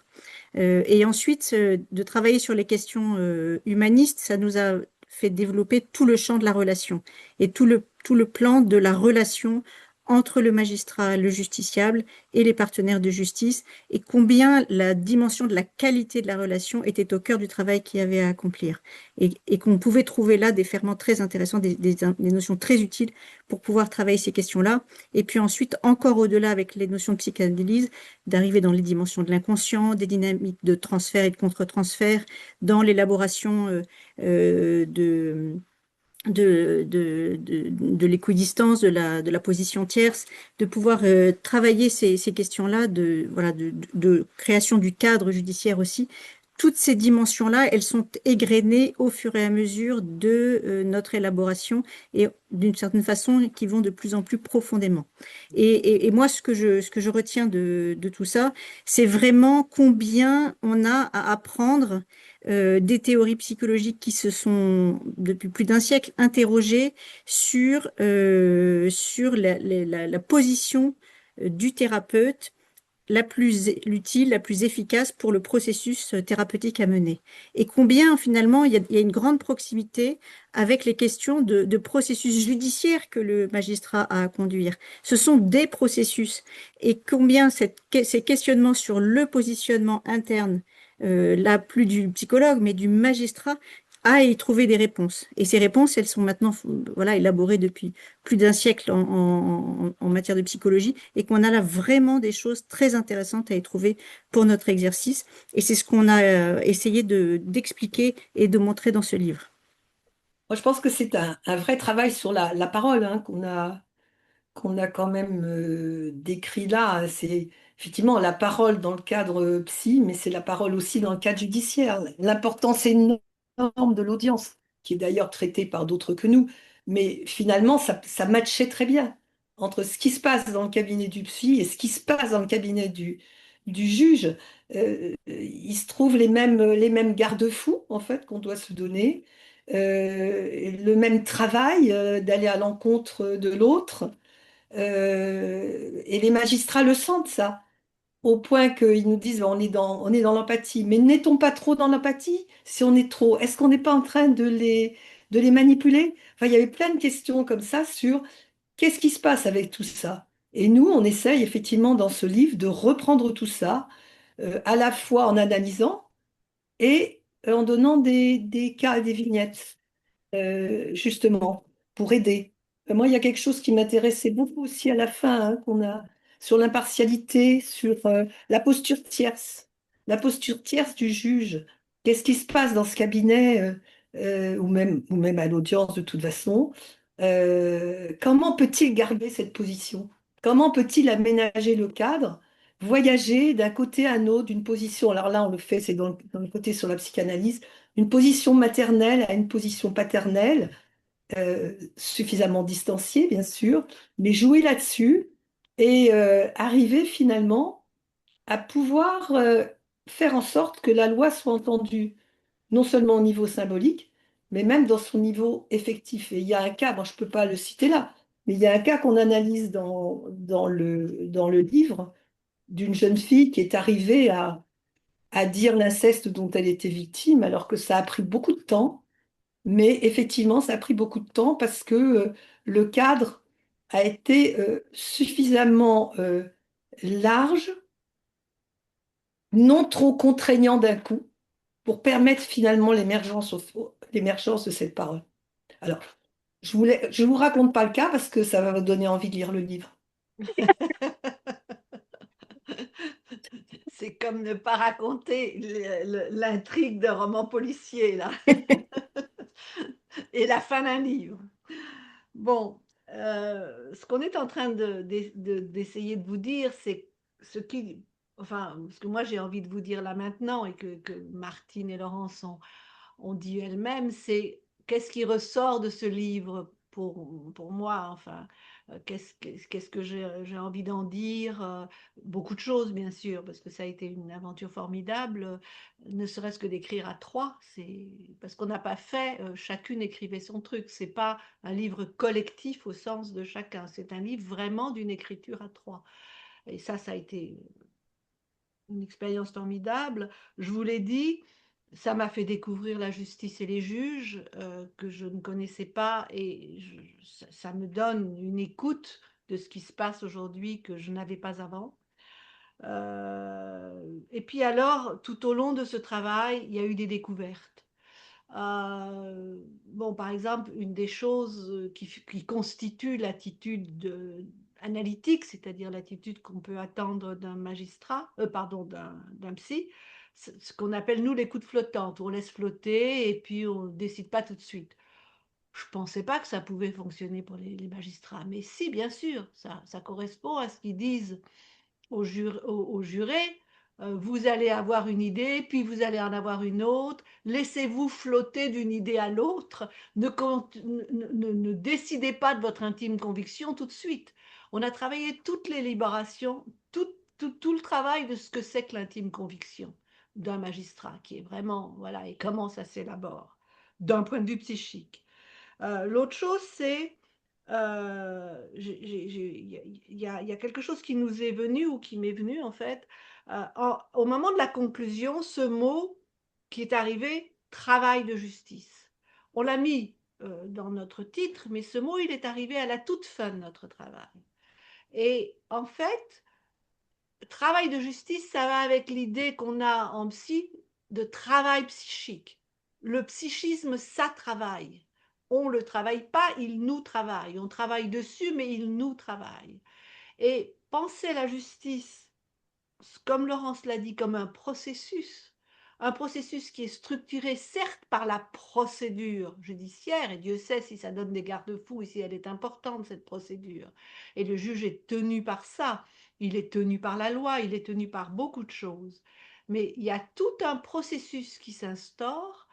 Et ensuite, de travailler sur les questions humanistes, ça nous a fait développer tout le champ de la relation et tout le plan de la relation entre le magistrat, le justiciable et les partenaires de justice, et combien la dimension de la qualité de la relation était au cœur du travail qu'il y avait à accomplir. Et qu'on pouvait trouver là des ferments très intéressants, des notions très utiles pour pouvoir travailler ces questions-là. Et puis ensuite, encore au-delà avec les notions de psychanalyse, d'arriver dans les dimensions de l'inconscient, des dynamiques de transfert et de contre-transfert, dans l'élaboration de l'équidistance, de la position tierce, de pouvoir travailler ces questions-là, voilà, de création du cadre judiciaire aussi. Toutes ces dimensions-là, elles sont égrenées au fur et à mesure de notre élaboration et d'une certaine façon qui vont de plus en plus profondément. Et moi, ce que je retiens de tout ça, c'est vraiment combien on a à apprendre des théories psychologiques qui se sont, depuis plus d'un siècle, interrogées sur la position du thérapeute la plus utile, la plus efficace pour le processus thérapeutique à mener. Et combien, finalement, il y a une grande proximité avec les questions de processus judiciaires que le magistrat a à conduire. Ce sont des processus. Et combien ces questionnements sur le positionnement interne, là plus du psychologue, mais du magistrat, a à y trouver des réponses. Et ces réponses, elles sont maintenant voilà, élaborées depuis plus d'un siècle en matière de psychologie, et qu'on a là vraiment des choses très intéressantes à y trouver pour notre exercice. Et c'est ce qu'on a essayé d'expliquer et de montrer dans ce livre. Moi, je pense que c'est un vrai travail sur la parole hein, qu'on a quand même décrit là. C'est effectivement la parole dans le cadre psy, mais c'est la parole aussi dans le cadre judiciaire. L'importance énorme de l'audience, qui est d'ailleurs traitée par d'autres que nous. Mais finalement, ça matchait très bien entre ce qui se passe dans le cabinet du psy et ce qui se passe dans le cabinet du juge. Il se trouve les mêmes garde-fous, en fait, qu'on doit se donner. Le même travail d'aller à l'encontre de l'autre. Et les magistrats le sentent, ça, au point qu'ils nous disent on est dans l'empathie. Mais n'est-on pas trop dans l'empathie? Si on est trop, est-ce qu'on n'est pas en train de les manipuler? Enfin, il y avait plein de questions comme ça sur qu'est-ce qui se passe avec tout ça? Et nous, on essaye effectivement dans ce livre de reprendre tout ça, à la fois en analysant et en donnant des cas et des vignettes, justement, pour aider. Moi, il y a quelque chose qui m'intéressait beaucoup aussi à la fin, hein, qu'on a sur l'impartialité, sur la posture tierce. La posture tierce du juge. Qu'est-ce qui se passe dans ce cabinet, ou même à l'audience de toute façon? Comment peut-il garder cette position? Comment peut-il aménager le cadre, voyager d'un côté à un autre, d'une position, alors là on le fait, c'est dans le côté sur la psychanalyse, une position maternelle à une position paternelle, suffisamment distanciée bien sûr, mais jouer là-dessus et arriver finalement à pouvoir faire en sorte que la loi soit entendue, non seulement au niveau symbolique, mais même dans son niveau effectif. Et il y a un cas, moi je ne peux pas le citer là, mais il y a un cas qu'on analyse dans le livre d'une jeune fille qui est arrivée à dire l'inceste dont elle était victime, alors que ça a pris beaucoup de temps. Mais effectivement, ça a pris beaucoup de temps parce que le cadre a été suffisamment large, non trop contraignant d'un coup, pour permettre finalement l'émergence de cette parole. Alors, je vous raconte pas le cas parce que ça va vous donner envie de lire le livre. C'est comme ne pas raconter l'intrigue d'un roman policier, là. Et la fin d'un livre. Bon, ce qu'on est en train d'essayer de vous dire, c'est ce qui, enfin, ce que moi j'ai envie de vous dire là maintenant et que Martine et Laurence ont dit elles-mêmes, c'est qu'est-ce qui ressort de ce livre pour moi, enfin, qu'est-ce que j'ai envie d'en dire, beaucoup de choses bien sûr, parce que ça a été une aventure formidable, ne serait-ce que d'écrire à trois, c'est parce qu'on n'a pas fait, chacune écrivait son truc, c'est pas un livre collectif au sens de chacun, c'est un livre vraiment d'une écriture à trois. Et ça a été une expérience formidable. Je vous l'ai dit, ça m'a fait découvrir la justice et les juges que je ne connaissais pas et ça me donne une écoute de ce qui se passe aujourd'hui que je n'avais pas avant. Et puis alors, tout au long de ce travail, il y a eu des découvertes. Bon, par exemple, une des choses qui constitue l'attitude analytique, c'est-à-dire l'attitude qu'on peut attendre d'un magistrat, pardon, d'un psy, ce qu'on appelle nous l'écoute flottante. On laisse flotter et puis on ne décide pas tout de suite. Je ne pensais pas que ça pouvait fonctionner pour les magistrats, mais si, bien sûr, ça correspond à ce qu'ils disent aux jurés, vous allez avoir une idée, puis vous allez en avoir une autre, laissez-vous flotter d'une idée à l'autre, ne décidez pas de votre intime conviction tout de suite. On a travaillé toutes les libérations, tout le travail de ce que c'est que l'intime conviction d'un magistrat, qui est vraiment, voilà, et comment ça s'élabore, d'un point de vue psychique. L'autre chose, c'est il y a quelque chose qui nous est venu ou qui m'est venu en fait. Au moment de la conclusion, ce mot qui est arrivé, travail de justice. On l'a mis dans notre titre, mais ce mot, il est arrivé à la toute fin de notre travail. Et en fait, travail de justice, ça va avec l'idée qu'on a en psy de travail psychique. Le psychisme, ça travaille. On ne le travaille pas, il nous travaille. On travaille dessus, mais il nous travaille. Et penser la justice, comme Laurence l'a dit, comme un processus qui est structuré certes par la procédure judiciaire, et Dieu sait si ça donne des garde-fous et si elle est importante, cette procédure. Et le juge est tenu par ça, il est tenu par la loi, il est tenu par beaucoup de choses. Mais il y a tout un processus qui s'instaure,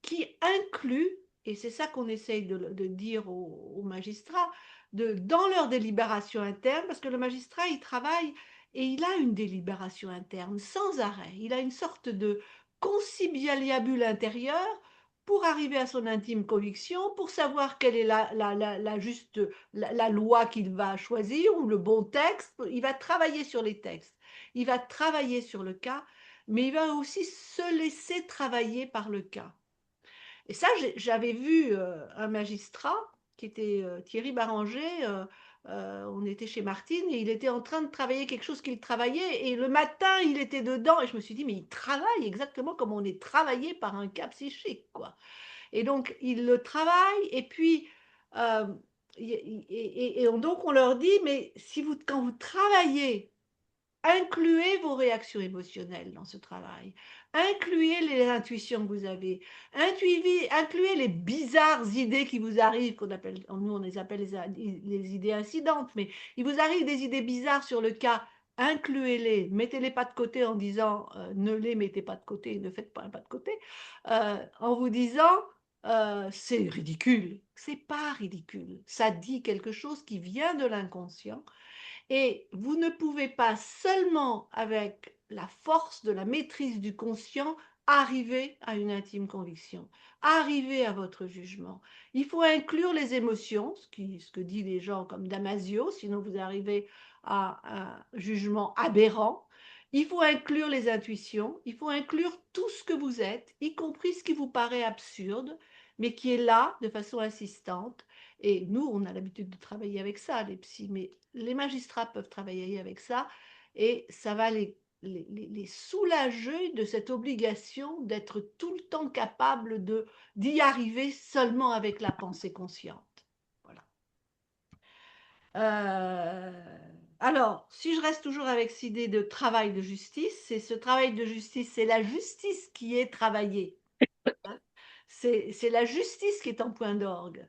qui inclut, et c'est ça qu'on essaye de dire aux magistrats, dans leur délibération interne, parce que le magistrat, il travaille et il a une délibération interne sans arrêt. Il a une sorte de conciliabule intérieur pour arriver à son intime conviction, pour savoir quelle est la loi qu'il va choisir ou le bon texte. Il va travailler sur les textes, il va travailler sur le cas, mais il va aussi se laisser travailler par le cas. Et ça, j'avais vu un magistrat qui était Thierry Baranger on était chez Martine et il était en train de travailler quelque chose qu'il travaillait et le matin, il était dedans et je me suis dit, mais il travaille exactement comme on est travaillé par un cas psychique, quoi. Et donc, ils le travaillent et puis, euh, donc on leur dit, mais si vous, quand vous travaillez, incluez vos réactions émotionnelles dans ce travail. Incluez les intuitions que vous avez. Incluez les bizarres idées qui vous arrivent, qu'on appelle, nous on les appelle les idées incidentes, mais il vous arrive des idées bizarres sur le cas. Incluez-les, mettez-les pas de côté en disant ne les mettez pas de côté, ne faites pas un pas de côté, en vous disant c'est ridicule. C'est pas ridicule. Ça dit quelque chose qui vient de l'inconscient et vous ne pouvez pas seulement avec la force de la maîtrise du conscient arriver à une intime conviction, arriver à votre jugement. Il faut inclure les émotions, ce que disent les gens comme Damasio, sinon vous arrivez à un jugement aberrant. Il faut inclure les intuitions, il faut inclure tout ce que vous êtes, y compris ce qui vous paraît absurde, mais qui est là de façon insistante. Et nous, on a l'habitude de travailler avec ça, les psys, mais les magistrats peuvent travailler avec ça et ça va les soulager de cette obligation d'être tout le temps capable d'y arriver seulement avec la pensée consciente. Voilà. Alors, si je reste toujours avec cette idée de travail de justice, c'est ce travail de justice, c'est la justice qui est travaillée. Hein. C'est la justice qui est en point d'orgue.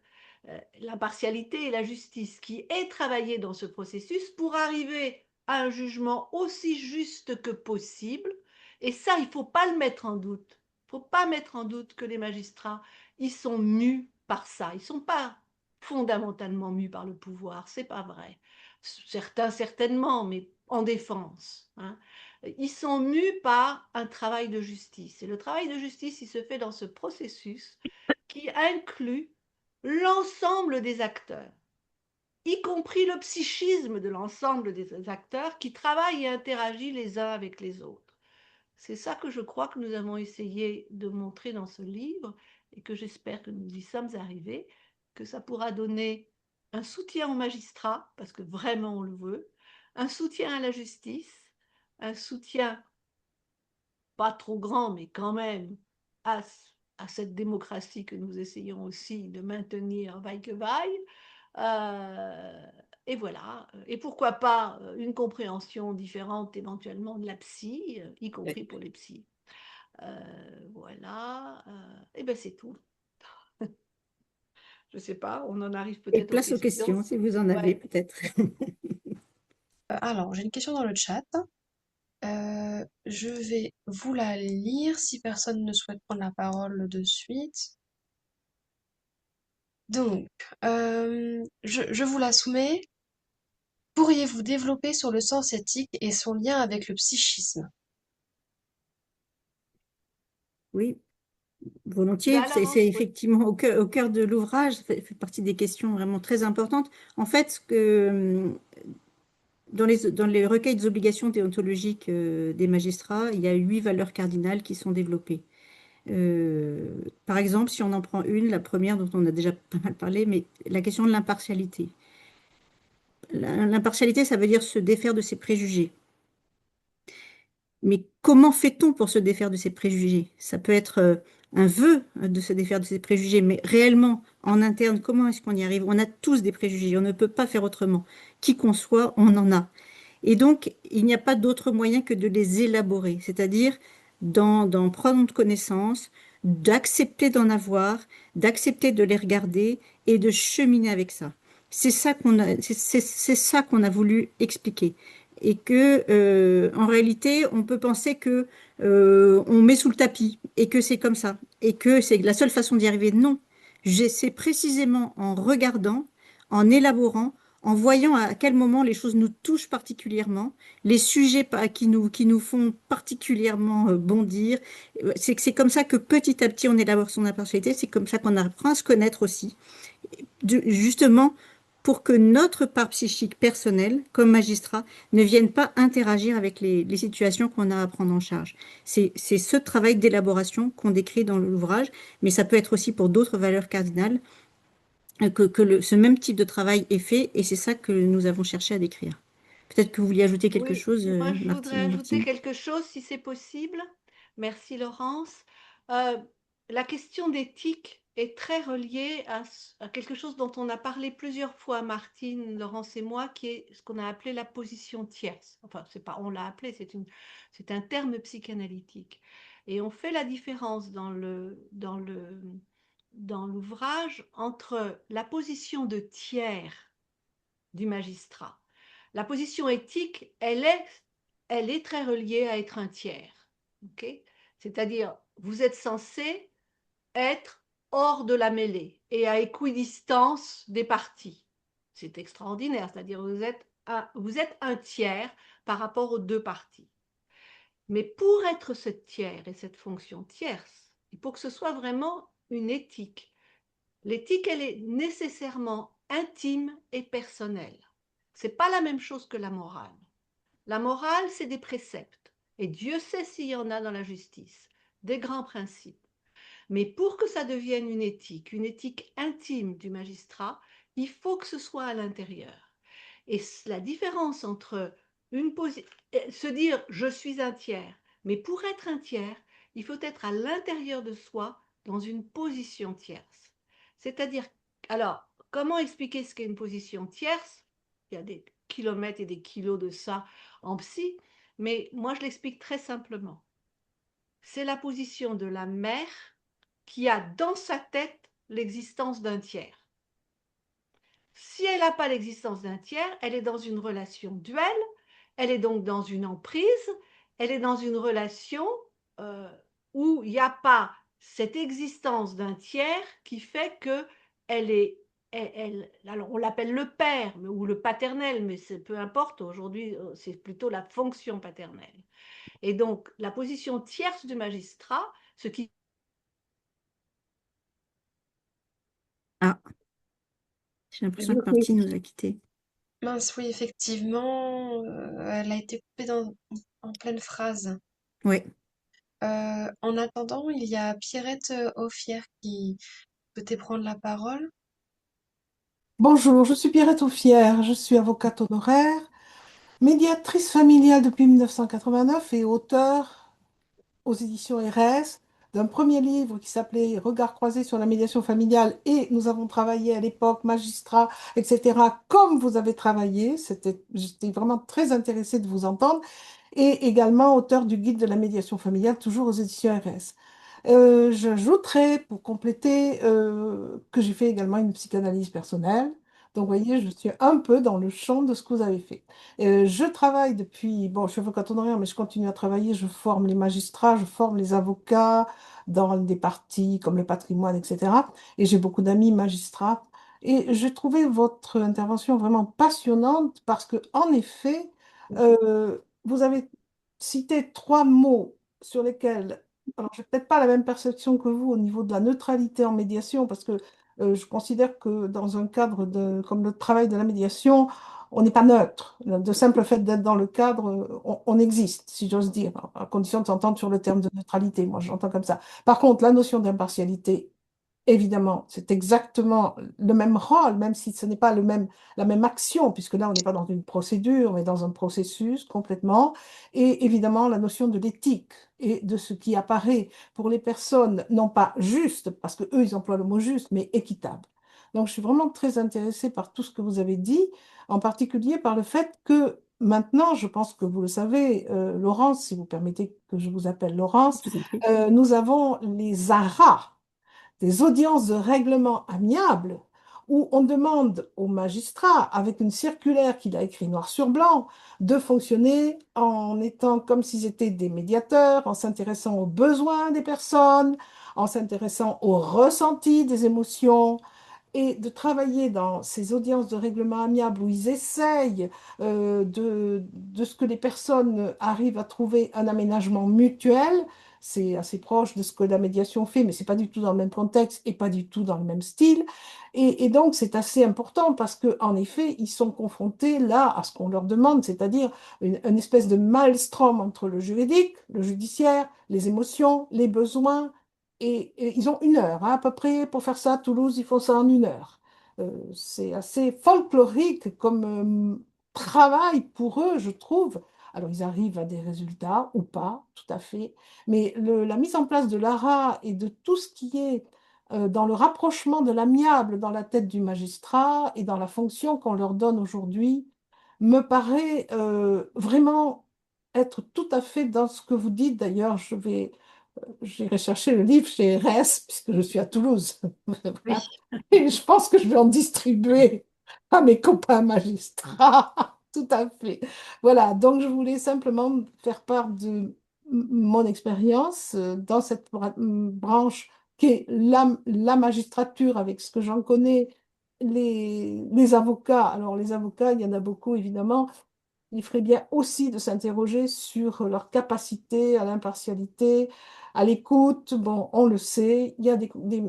L'impartialité et la justice qui est travaillée dans ce processus pour arriver à un jugement aussi juste que possible. Et ça, il ne faut pas le mettre en doute. Il ne faut pas mettre en doute que les magistrats, ils sont mus par ça. Ils ne sont pas fondamentalement mus par le pouvoir. C'est pas vrai. Certains, certainement, mais en défense. Hein. Ils sont mus par un travail de justice. Et le travail de justice, il se fait dans ce processus qui inclut l'ensemble des acteurs, y compris le psychisme de l'ensemble des acteurs qui travaillent et interagissent les uns avec les autres. C'est ça que je crois que nous avons essayé de montrer dans ce livre et que j'espère que nous y sommes arrivés, que ça pourra donner un soutien aux magistrats, parce que vraiment on le veut, un soutien à la justice, un soutien pas trop grand, mais quand même à, à cette démocratie que nous essayons aussi de maintenir vaille que vaille. Et voilà. Et pourquoi pas une compréhension différente éventuellement de la psy, y compris pour les psys. Voilà. Et bien c'est tout. Je ne sais pas, on en arrive Et peut-être aux place aux questions. questions, si vous en avez Ouais. peut-être. Alors, j'ai une question dans le chat. Je vais vous la lire si personne ne souhaite prendre la parole de suite. Donc, je vous la soumets. Pourriez-vous développer sur le sens éthique et son lien avec le psychisme? Oui, Ben volontiers. C'est alors, oui. effectivement au cœur de l'ouvrage, ça fait partie des questions vraiment très importantes. En fait, dans les recueils des obligations déontologiques des magistrats, il y a 8 valeurs cardinales qui sont développées. Par exemple, si on en prend une, la première dont on a déjà pas mal parlé, mais la question de l'impartialité. L'impartialité, ça veut dire se défaire de ses préjugés. Mais comment fait-on pour se défaire de ses préjugés? Ça peut être un vœu de se défaire de ses préjugés, mais réellement, en interne, comment est-ce qu'on y arrive? On a tous des préjugés, on ne peut pas faire autrement. Qui qu'on soit, on en a. Et donc, il n'y a pas d'autre moyen que de les élaborer, c'est-à-dire d'en prendre connaissance, d'accepter d'en avoir, d'accepter de les regarder et de cheminer avec ça. C'est ça qu'on a voulu expliquer. Et que, en réalité, on peut penser que on met sous le tapis et que c'est comme ça et que c'est la seule façon d'y arriver. Non, c'est précisément en regardant, en élaborant, en voyant à quel moment les choses nous touchent particulièrement, les sujets qui nous font particulièrement bondir. C'est comme ça que petit à petit on élabore son impartialité, c'est comme ça qu'on apprend à se connaître aussi, justement pour que notre part psychique personnelle, comme magistrat, ne vienne pas interagir avec les situations qu'on a à prendre en charge. C'est ce travail d'élaboration qu'on décrit dans l'ouvrage, mais ça peut être aussi pour d'autres valeurs cardinales. ce même type de travail est fait, et c'est ça que nous avons cherché à décrire. Peut-être que vous vouliez ajouter quelque Oui, chose, moi je voudrais ajouter Martine. quelque chose si c'est possible. Merci Laurence. Euh, la question d'éthique est très reliée à quelque chose dont on a parlé plusieurs fois, Martine, Laurence et moi, qui est ce qu'on a appelé la position tierce. Enfin, c'est pas on l'a appelé, c'est un terme psychanalytique. Et on fait la différence dans l'ouvrage entre la position de tiers du magistrat. La position éthique, elle est très reliée à être un tiers. Okay, c'est-à-dire, vous êtes censé être hors de la mêlée et à équidistance des parties. C'est extraordinaire, c'est-à-dire vous êtes un tiers par rapport aux deux parties. Mais pour être ce tiers et cette fonction tierce, et pour que ce soit vraiment une éthique, l'éthique, elle est nécessairement intime et personnelle. C'est pas la même chose que la morale. La morale, c'est des préceptes. Et Dieu sait s'il y en a dans la justice, des grands principes. Mais pour que ça devienne une éthique intime du magistrat, il faut que ce soit à l'intérieur. Et la différence entre se dire je suis un tiers, mais pour être un tiers, il faut être à l'intérieur de soi dans une position tierce. C'est-à-dire, alors, comment expliquer ce qu'est une position tierce? Il y a des kilomètres et des kilos de ça en psy, mais moi je l'explique très simplement. C'est la position de la mère qui a dans sa tête l'existence d'un tiers. Si elle n'a pas l'existence d'un tiers, elle est dans une relation duelle, elle est donc dans une emprise, elle est dans une relation euh, où il n'y a pas cette existence d'un tiers qui fait que alors on l'appelle le père ou le paternel, mais peu importe, aujourd'hui c'est plutôt la fonction paternelle. Et donc la position tierce du magistrat, ce qui Ah, j'ai l'impression que Martine nous a quittés. Mince, oui, effectivement, elle a été coupée en pleine phrase. Oui. En attendant, il y a Pierrette Offière qui peut prendre la parole. Bonjour, je suis Pierrette Aufière, je suis avocate honoraire, médiatrice familiale depuis 1989 et auteure aux éditions RS d'un premier livre qui s'appelait Regards croisés sur la médiation familiale et nous avons travaillé à l'époque, magistrat, etc., comme vous avez travaillé. J'étais vraiment très intéressée de vous entendre et également auteur du guide de la médiation familiale, toujours aux éditions RS. J'ajouterais, pour compléter, que j'ai fait également une psychanalyse personnelle. Donc, vous voyez, je suis un peu dans le champ de ce que vous avez fait. Je travaille depuis, bon, je suis avocate honoraire, mais je continue à travailler. Je forme les magistrats, je forme les avocats dans des parties comme le patrimoine, etc. Et j'ai beaucoup d'amis magistrats. Et j'ai trouvé votre intervention vraiment passionnante parce que, en effet, vous avez cité trois mots sur lesquels, alors je n'ai peut-être pas la même perception que vous au niveau de la neutralité en médiation, parce que je considère que dans un cadre comme le travail de la médiation, on n'est pas neutre. De simple fait d'être dans le cadre, on existe, si j'ose dire, à condition de s'entendre sur le terme de neutralité. Moi, j'entends comme ça. Par contre, la notion d'impartialité, évidemment, c'est exactement le même rôle, même si ce n'est pas la même action, puisque là, on n'est pas dans une procédure, mais dans un processus complètement. Et évidemment, la notion de l'éthique et de ce qui apparaît pour les personnes, non pas juste, parce que eux, ils emploient le mot juste, mais équitable. Donc, je suis vraiment très intéressée par tout ce que vous avez dit, en particulier par le fait que maintenant, je pense que vous le savez, Laurence, si vous permettez que je vous appelle Laurence, Je vous en prie. nous avons les ARA, des audiences de règlement amiable où on demande au magistrat, avec une circulaire qu'il a écrit noir sur blanc, de fonctionner en étant comme s'ils étaient des médiateurs, en s'intéressant aux besoins des personnes, en s'intéressant aux ressentis des émotions, et de travailler dans ces audiences de règlement amiable où ils essayent de ce que les personnes arrivent à trouver un aménagement mutuel. C'est assez proche de ce que la médiation fait, mais c'est pas du tout dans le même contexte et pas du tout dans le même style. Et donc, c'est assez important parce qu'en effet, ils sont confrontés là à ce qu'on leur demande, c'est-à-dire une espèce de maelstrom entre le juridique, le judiciaire, les émotions, les besoins, et ils ont 1 heure, hein, à peu près, pour faire ça. À Toulouse, ils font ça en 1 heure. C'est assez folklorique comme travail pour eux, je trouve. Alors, ils arrivent à des résultats ou pas, tout à fait. Mais la mise en place de l'ARA et de tout ce qui est dans le rapprochement de l'amiable dans la tête du magistrat et dans la fonction qu'on leur donne aujourd'hui, me paraît vraiment être tout à fait dans ce que vous dites. D'ailleurs, j'irai chercher le livre chez RS, puisque je suis à Toulouse. Oui. Et je pense que je vais en distribuer à mes copains magistrats. Tout à fait. Voilà, donc je voulais simplement faire part de mon expérience dans cette branche qui est la magistrature, avec ce que j'en connais, les avocats. Alors les avocats, il y en a beaucoup évidemment, il ferait bien aussi de s'interroger sur leur capacité à l'impartialité, à l'écoute. Bon, on le sait, il y a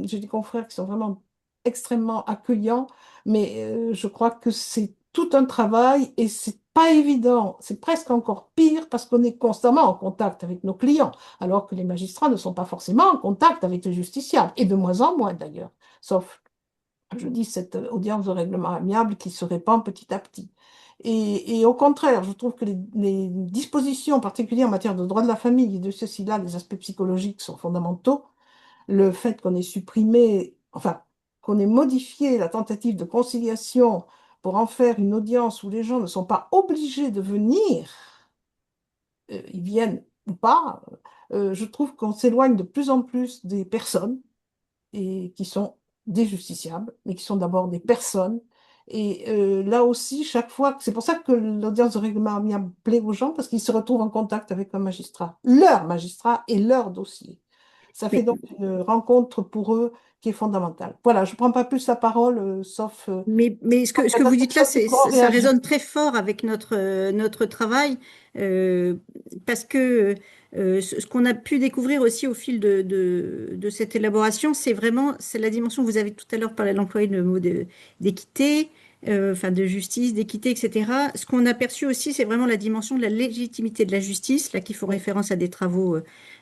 j'ai des confrères qui sont vraiment extrêmement accueillants, mais je crois que c'est tout un travail et c'est pas évident. C'est presque encore pire parce qu'on est constamment en contact avec nos clients, alors que les magistrats ne sont pas forcément en contact avec les justiciables, et de moins en moins d'ailleurs, sauf je dis, cette audience de règlement amiable qui se répand petit à petit. Et au contraire, je trouve que les dispositions, en particulier en matière de droit de la famille et de ceci-là, les aspects psychologiques sont fondamentaux. Le fait qu'on ait supprimé, enfin, qu'on ait modifié la tentative de conciliation pour en faire une audience où les gens ne sont pas obligés de venir, ils viennent ou pas, je trouve qu'on s'éloigne de plus en plus des personnes et qui sont des justiciables, mais qui sont d'abord des personnes. Et là aussi, chaque fois, c'est pour ça que l'audience de règlement amiable plaît aux gens, parce qu'ils se retrouvent en contact avec un magistrat, leur magistrat et leur dossier. Ça fait Mais, donc une rencontre pour eux qui est fondamentale. Voilà, je ne prends pas plus la parole, sauf mais ce que certaines vous dites là, personnes qui pourront ça réagir. résonne très fort avec notre travail, euh, parce que ce qu'on a pu découvrir aussi au fil de cette élaboration, c'est la dimension, vous avez tout à l'heure parlé, d'employer le mot d'équité, enfin de justice, d'équité, etc. Ce qu'on a perçu aussi, c'est vraiment la dimension de la légitimité de la justice, là qui font Oui, référence à des travaux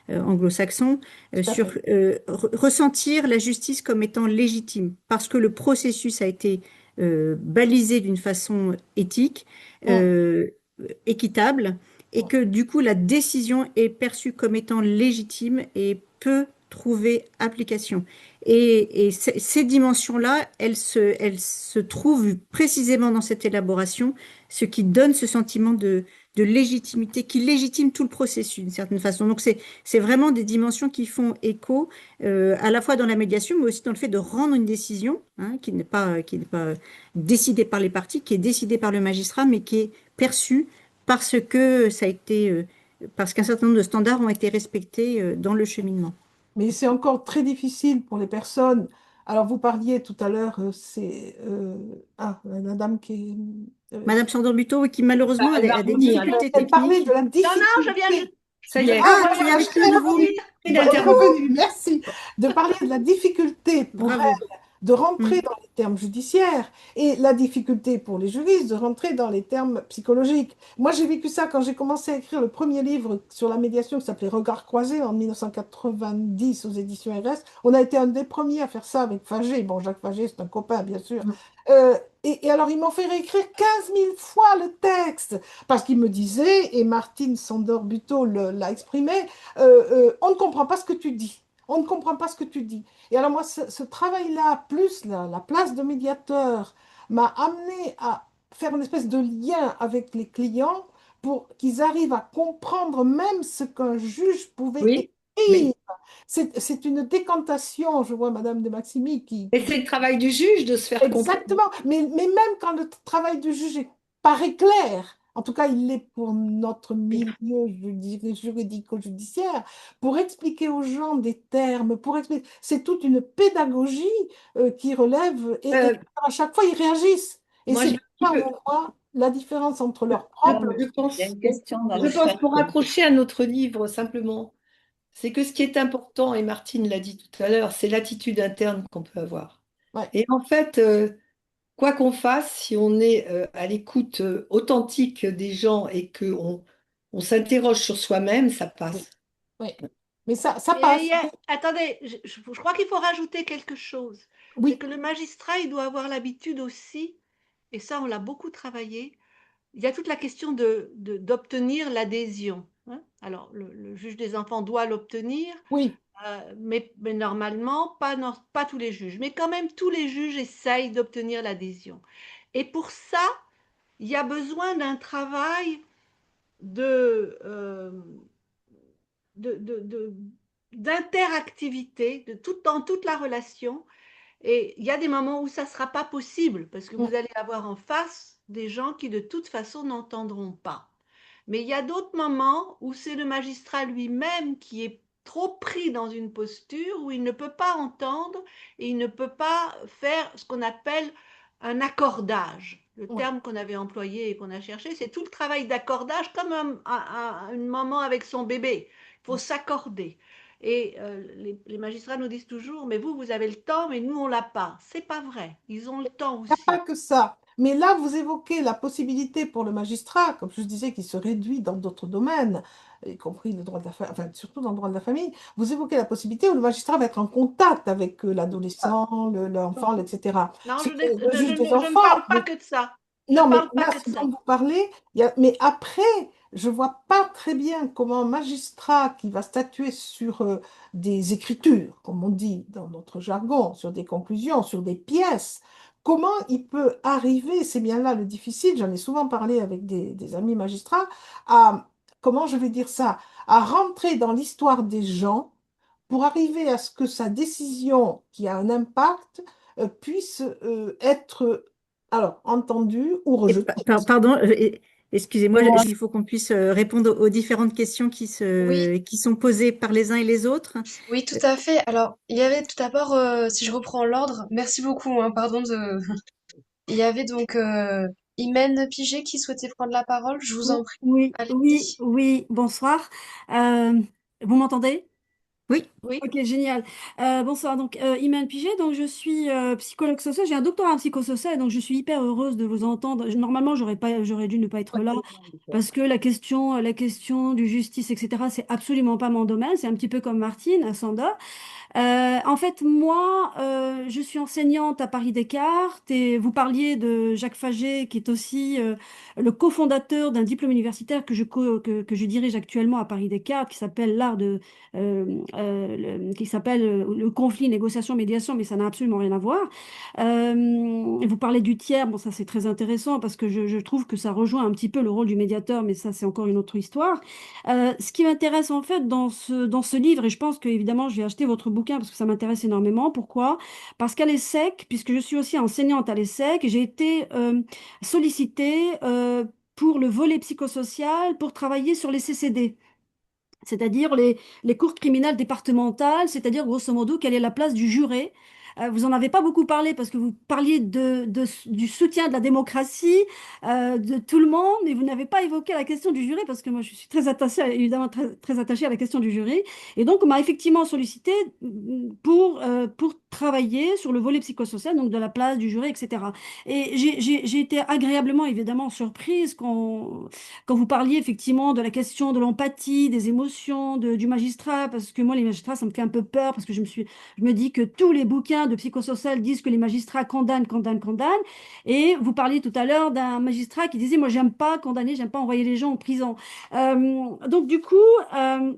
anglo-saxons tout à sur fait. ressentir la justice comme étant légitime, parce que le processus a été balisé d'une façon éthique, Mm. euh, équitable, et Mm. que du coup la décision est perçue comme étant légitime et peut trouver application. Et ces dimensions-là, elles se trouvent précisément dans cette élaboration, ce qui donne ce sentiment de légitimité, qui légitime tout le processus d'une certaine façon. Donc c'est vraiment des dimensions qui font écho à la fois dans la médiation, mais aussi dans le fait de rendre une décision hein, qui n'est pas décidée par les parties, qui est décidée par le magistrat, mais qui est perçue parce que ça a été, parce qu'un certain nombre de standards ont été respectés dans le cheminement. Mais c'est encore très difficile pour les personnes. Alors, vous parliez tout à l'heure, la dame qui est. Madame Sandor-Buteau, oui, qui malheureusement Elle va a des revenir, là. difficultés Elle parlait de techniques. la Non, non, je viens difficulté. juste. Ça y est. Ah, Voilà, tu es je avec nous viens à de nouveau? revenir. Elle est Elle est d'intervenir. revenue, merci. De parler de la difficulté pour Bravo. elle de Mm. rentrer dans les termes judiciaires et la difficulté pour les juristes de rentrer dans les termes psychologiques. Moi, j'ai vécu ça quand j'ai commencé à écrire le premier livre sur la médiation qui s'appelait Regards croisés en 1990 aux éditions RS. On a été un des premiers à faire ça avec Fagé. Bon, Jacques Fagé, c'est un copain, bien sûr. Et alors, ils m'ont fait réécrire 15 000 fois le texte parce qu'ils me disaient, et Martine Sandor-Buteau l'a exprimé, on ne comprend pas ce que tu dis. On ne comprend pas ce que tu dis. Et alors moi, ce travail-là, plus la place de médiateur, m'a amené à faire une espèce de lien avec les clients pour qu'ils arrivent à comprendre même ce qu'un juge pouvait Oui, écrire. oui. C'est une décantation, je vois Madame de Maximi Et c'est le travail du juge de se faire comprendre. Exactement, mais même quand le travail du juge paraît clair, en tout cas il l'est pour notre milieu, je dirais, juridico-judiciaire, pour expliquer aux gens des termes, pour expliquer, c'est toute une pédagogie qui relève, et Euh, à chaque fois ils réagissent. Et moi, c'est j'ai un petit là où peu. on voit la différence entre leur Alors, propre... Il y a une question dans je le pense chat. pour raccrocher à notre livre, simplement, c'est que ce qui est important, et Martine l'a dit tout à l'heure, c'est l'attitude interne qu'on peut avoir. Ouais. Et en fait, quoi qu'on fasse, si on est à l'écoute authentique des gens et qu'on on s'interroge sur soi-même, ça Oui, passe. oui. Mais ça Mais passe. attendez, je crois qu'il faut rajouter quelque chose. C'est Oui, que le magistrat, il doit avoir l'habitude aussi, et ça, on l'a beaucoup travaillé. Il y a toute la question d'obtenir l'adhésion, hein. Alors, le juge des enfants doit l'obtenir, oui. mais normalement, pas tous les juges. Mais quand même, tous les juges essayent d'obtenir l'adhésion. Et pour ça, il y a besoin d'un travail de, de, de- de- d'interactivité dans toute la relation. Et il y a des moments où ça ne sera pas possible parce que Mm. vous allez avoir en face des gens qui de toute façon n'entendront pas. Mais il y a d'autres moments où c'est le magistrat lui-même qui est trop pris dans une posture où il ne peut pas entendre et il ne peut pas faire ce qu'on appelle un accordage. Le Ouais. terme qu'on avait employé et qu'on a cherché, c'est tout le travail d'accordage comme une maman avec son bébé. Il faut s'accorder. Et les magistrats nous disent toujours, mais vous avez le temps, mais nous, on l'a pas. C'est pas vrai. Ils ont le temps Il n'y a pas aussi. que ça. Mais là, vous évoquez la possibilité pour le magistrat, comme je disais, qui se réduit dans d'autres domaines, y compris le droit de la famille, enfin, surtout dans le droit de la famille. Vous évoquez la possibilité où le magistrat va être en contact avec l'adolescent, l'enfant, etc. Non, Ce que le juge des je ne enfants, parle pas que de ça. Je non, mais parle pas là, que de ce ça. dont vous parlez, mais après, je vois pas très bien comment un magistrat qui va statuer sur des écritures, comme on dit dans notre jargon, sur des conclusions, sur des pièces, comment il peut arriver, c'est bien là le difficile, j'en ai souvent parlé avec des amis magistrats, à, comment je vais dire ça, à rentrer dans l'histoire des gens pour arriver à ce que sa décision qui a un impact puisse être alors, entendu ou Et rejeté. pardon, excusez-moi, il faut qu'on puisse répondre aux différentes questions Oui, qui sont posées par les uns et les autres. oui, tout à fait. Alors, il y avait tout d'abord, si je reprends l'ordre, merci beaucoup, hein, pardon de... Il y avait donc Imen Pigé qui souhaitait prendre la parole. Je vous en prie, Oui, oui, allez-y. oui, bonsoir. Euh, vous m'entendez? Oui, Oui. Ok, génial. Bonsoir, donc Iman Pigé, donc je suis psychologue social, j'ai un doctorat en psychosocial, donc je suis hyper heureuse de vous entendre. Normalement, j'aurais dû ne pas être là parce que la question du justice, etc., c'est absolument pas mon domaine. C'est un petit peu comme Martine, Sanda. En fait, moi, je suis enseignante à Paris Descartes et vous parliez de Jacques Faget, qui est aussi le cofondateur d'un diplôme universitaire que je dirige actuellement à Paris Descartes, qui s'appelle qui s'appelle le conflit, négociation, médiation, mais ça n'a absolument rien à voir. Et vous parlez du tiers, bon, ça c'est très intéressant parce que je trouve que ça rejoint un petit peu le rôle du médiateur, mais ça c'est encore une autre histoire. Ce qui m'intéresse en fait dans ce livre, et je pense que évidemment je vais acheter votre bouquin parce que ça m'intéresse énormément. Pourquoi? Parce qu'à l'ESSEC, puisque je suis aussi enseignante à l'ESSEC, j'ai été sollicitée pour le volet psychosocial pour travailler sur les CCD. C'est-à-dire les cours criminelles départementales, c'est-à-dire grosso modo quelle est la place du juré. Vous en avez pas beaucoup parlé parce que vous parliez du soutien de la démocratie, de tout le monde, mais vous n'avez pas évoqué la question du juré parce que moi je suis très attachée, évidemment très attachée à la question du juré. Et donc on m'a effectivement sollicité pour travailler sur le volet psychosocial, donc de la place du juré, etc. Et j'ai été agréablement évidemment surprise quand vous parliez effectivement de la question de l'empathie, des émotions, du magistrat, parce que moi, les magistrats, ça me fait un peu peur, parce que je me dis que tous les bouquins de psychosocial disent que les magistrats condamnent, condamnent, condamnent. Et vous parliez tout à l'heure d'un magistrat qui disait, moi, j'aime pas condamner, j'aime pas envoyer les gens en prison. Donc, du coup, euh,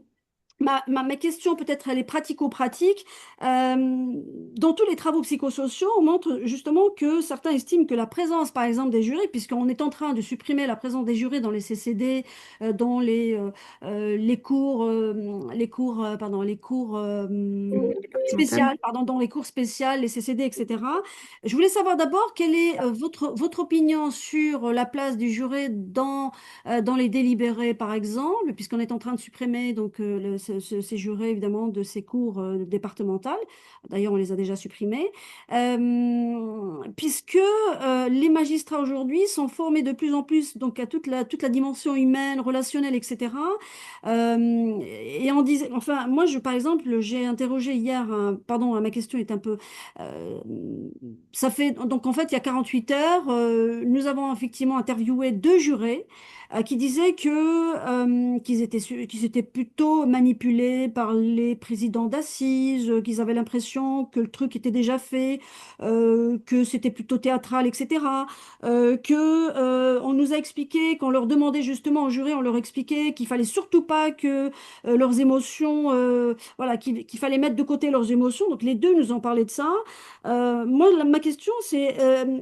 ma question, peut-être, elle est pratico-pratique. Dans tous les travaux psychosociaux, on montre justement que certains estiment que la présence, par exemple, des jurés, puisqu'on est en train de supprimer la présence des jurés dans les CCD, dans les cours départemental. spéciales, pardon, dans les cours spéciales, les CCD, etc. Je voulais savoir d'abord quelle est votre opinion sur la place du juré dans les délibérés, par exemple, puisqu'on est en train de supprimer donc ces jurés évidemment de ces cours départementales. D'ailleurs, on les a déjà supprimés, puisque les magistrats aujourd'hui sont formés de plus en plus donc à toute la dimension humaine, relationnelle, etc. Et on disait, enfin, moi, par exemple, j'ai interrogé hier, pardon, ma question est un peu, euh, ça fait donc en fait il y a 48 heures, nous avons effectivement interviewé deux jurés qui disaient qu'ils étaient plutôt manipulés manipulés par les présidents d'assises, qu'ils avaient l'impression que le truc était déjà fait, que c'était plutôt théâtral, etc. On nous a expliqué, qu'on leur demandait justement aux jurés, on leur expliquait qu'il fallait surtout pas que leurs émotions, voilà, qu'il fallait mettre de côté leurs émotions. Donc les deux nous ont parlé de ça. Moi, ma question, c'est,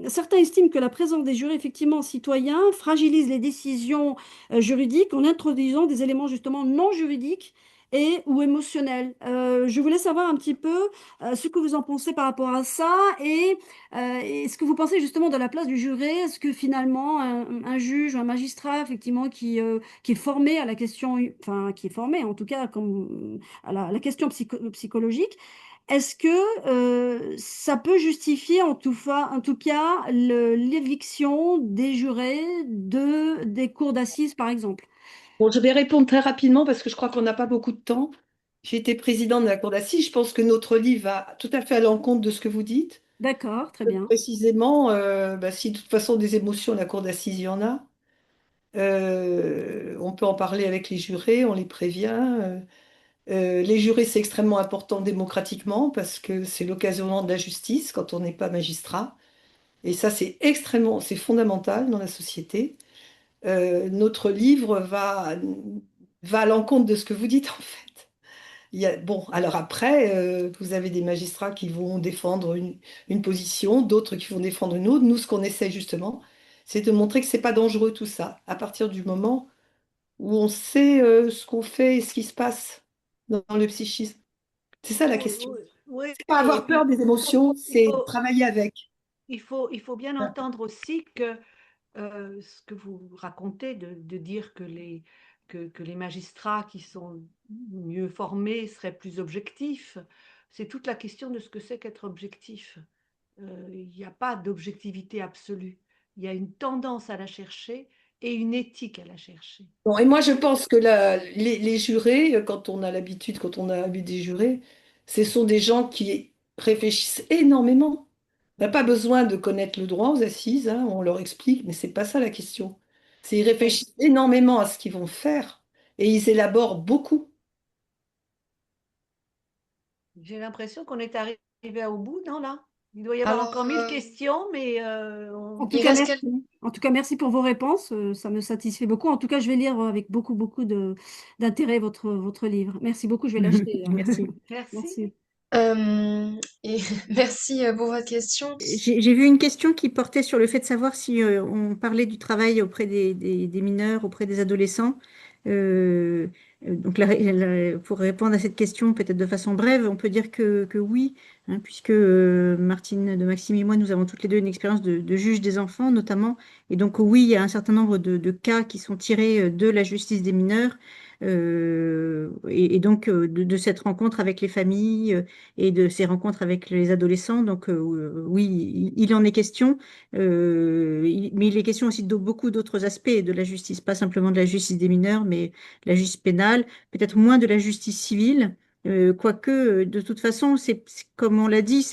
certains estiment que la présence des jurés, effectivement, citoyens, fragilise les décisions juridiques en introduisant des éléments justement non juridiques et ou émotionnels. Je voulais savoir un petit peu ce que vous en pensez par rapport à ça et ce que vous pensez justement de la place du juré. Est-ce que finalement un juge ou un magistrat, effectivement, qui est formé à la question, enfin, qui est formé en tout cas comme, à la question psychologique, est-ce que ça peut justifier en tout cas l'éviction des jurés des cours d'assises, par exemple? Bon, je vais répondre très rapidement parce que je crois qu'on n'a pas beaucoup de temps. J'ai été présidente de la Cour d'assises. Je pense que notre livre va tout à fait à l'encontre de ce que vous dites. D'accord, très bien. Précisément, bah, si de toute façon des émotions, la Cour d'assises, il y en a. On peut en parler avec les jurés, on les prévient. Les jurés, c'est extrêmement important démocratiquement parce que c'est l'occasionnement de la justice quand on n'est pas magistrat. Et ça, c'est fondamental dans la société. Notre livre va à l'encontre de ce que vous dites, en fait. Bon, alors après, vous avez des magistrats qui vont défendre une position, d'autres qui vont défendre une autre. Nous, ce qu'on essaie justement, c'est de montrer que c'est pas dangereux tout ça, à partir du moment où on sait ce qu'on fait et ce qui se passe dans le psychisme. C'est ça la Oui, question. oui, oui. C'est pas Et avoir peur puis, des émotions, il c'est faut, travailler avec. il faut bien entendre aussi que ce que vous racontez, de dire que les magistrats qui sont mieux formés seraient plus objectifs, c'est toute la question de ce que c'est qu'être objectif. Il n'y a pas d'objectivité absolue. Il y a une tendance à la chercher et une éthique à la chercher. Bon, et moi, je pense que les jurés, quand on a l'habitude, quand on a eu des jurés, ce sont des gens qui réfléchissent énormément. On n'a pas besoin de connaître le droit aux assises, hein, on leur explique, mais c'est pas ça la question. C'est ils Oui. réfléchissent énormément à ce qu'ils vont faire et ils élaborent beaucoup. J'ai l'impression qu'on est arrivé au bout, non, là? Il doit y avoir Alors, encore mille questions, mais En tout il cas, reste merci. quelques... En tout cas, merci pour vos réponses. Ça me satisfait beaucoup. En tout cas, je vais lire avec beaucoup, beaucoup d'intérêt votre livre. Merci beaucoup. Je vais l'acheter, hein. Merci. merci. Merci. Et merci pour votre question. J'ai vu une question qui portait sur le fait de savoir si on parlait du travail auprès des mineurs, auprès des adolescents. Euh, donc, pour répondre à cette question, peut-être de façon brève, on peut dire que oui, hein, puisque Martine de Maxime et moi, nous avons toutes les deux une expérience de juge des enfants, notamment. Et donc, oui, il y a un certain nombre de cas qui sont tirés de la justice des mineurs. Et donc, de cette rencontre avec les familles et de ces rencontres avec les adolescents. Donc oui, il en est question, mais il est question aussi de beaucoup d'autres aspects de la justice, pas simplement de la justice des mineurs, mais la justice pénale, peut-être moins de la justice civile. Quoique, de toute façon, comme on l'a dit,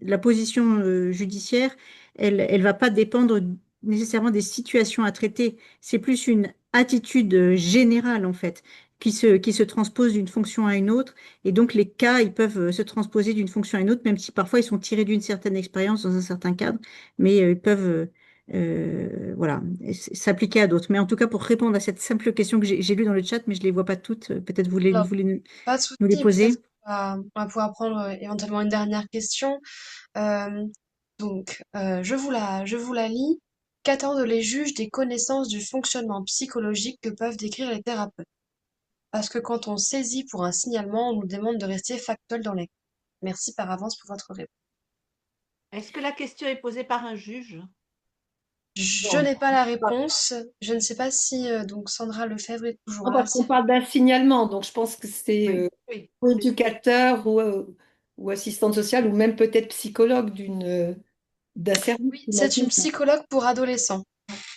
la position judiciaire, elle va pas dépendre nécessairement des situations à traiter. C'est plus une attitude générale, en fait, qui se transpose d'une fonction à une autre. Et donc, les cas, ils peuvent se transposer d'une fonction à une autre, même si parfois ils sont tirés d'une certaine expérience dans un certain cadre, mais ils peuvent voilà, s'appliquer à d'autres. Mais en tout cas, pour répondre à cette simple question que j'ai lue dans le chat, mais je ne les vois pas toutes, peut-être vous Alors, voulez pas de nous les souci, peut-être poser. qu'on va pouvoir prendre éventuellement une dernière question. Euh, je vous la lis. Qu'attendent les juges des connaissances du fonctionnement psychologique que peuvent décrire les thérapeutes? Parce que quand on saisit pour un signalement, on nous demande de rester factuel dans les... Merci par avance pour votre réponse. Est-ce que la question est posée par un juge? Je Non, n'ai pas la réponse. Je ne sais pas si donc Sandra Lefebvre est toujours non, là. parce qu'on parle d'un signalement, donc je pense que c'est Oui. Oui, ou c'est ça. éducateur ou assistante sociale ou même peut-être psychologue d'un service, Oui, c'est une j'imagine. psychologue pour adolescents.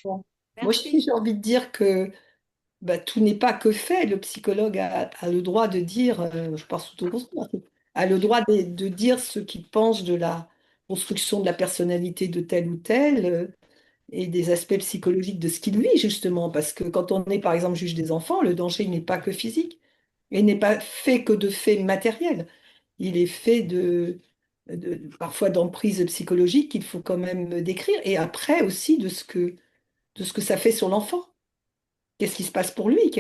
Bon. Moi, Merci. j'ai envie de dire que bah, tout n'est pas que fait. Le psychologue a le droit de dire, je pense surtout pour ça, a le droit de dire ce qu'il pense de la construction de la personnalité de tel ou tel et des aspects psychologiques de ce qu'il vit, justement. Parce que quand on est, par exemple, juge des enfants, le danger il n'est pas que physique. et n'est pas fait que de faits matériels. Il est fait parfois d'emprises psychologiques qu'il faut quand même décrire, et après aussi de ce que ça fait sur l'enfant. Qu'est-ce qui se passe pour lui?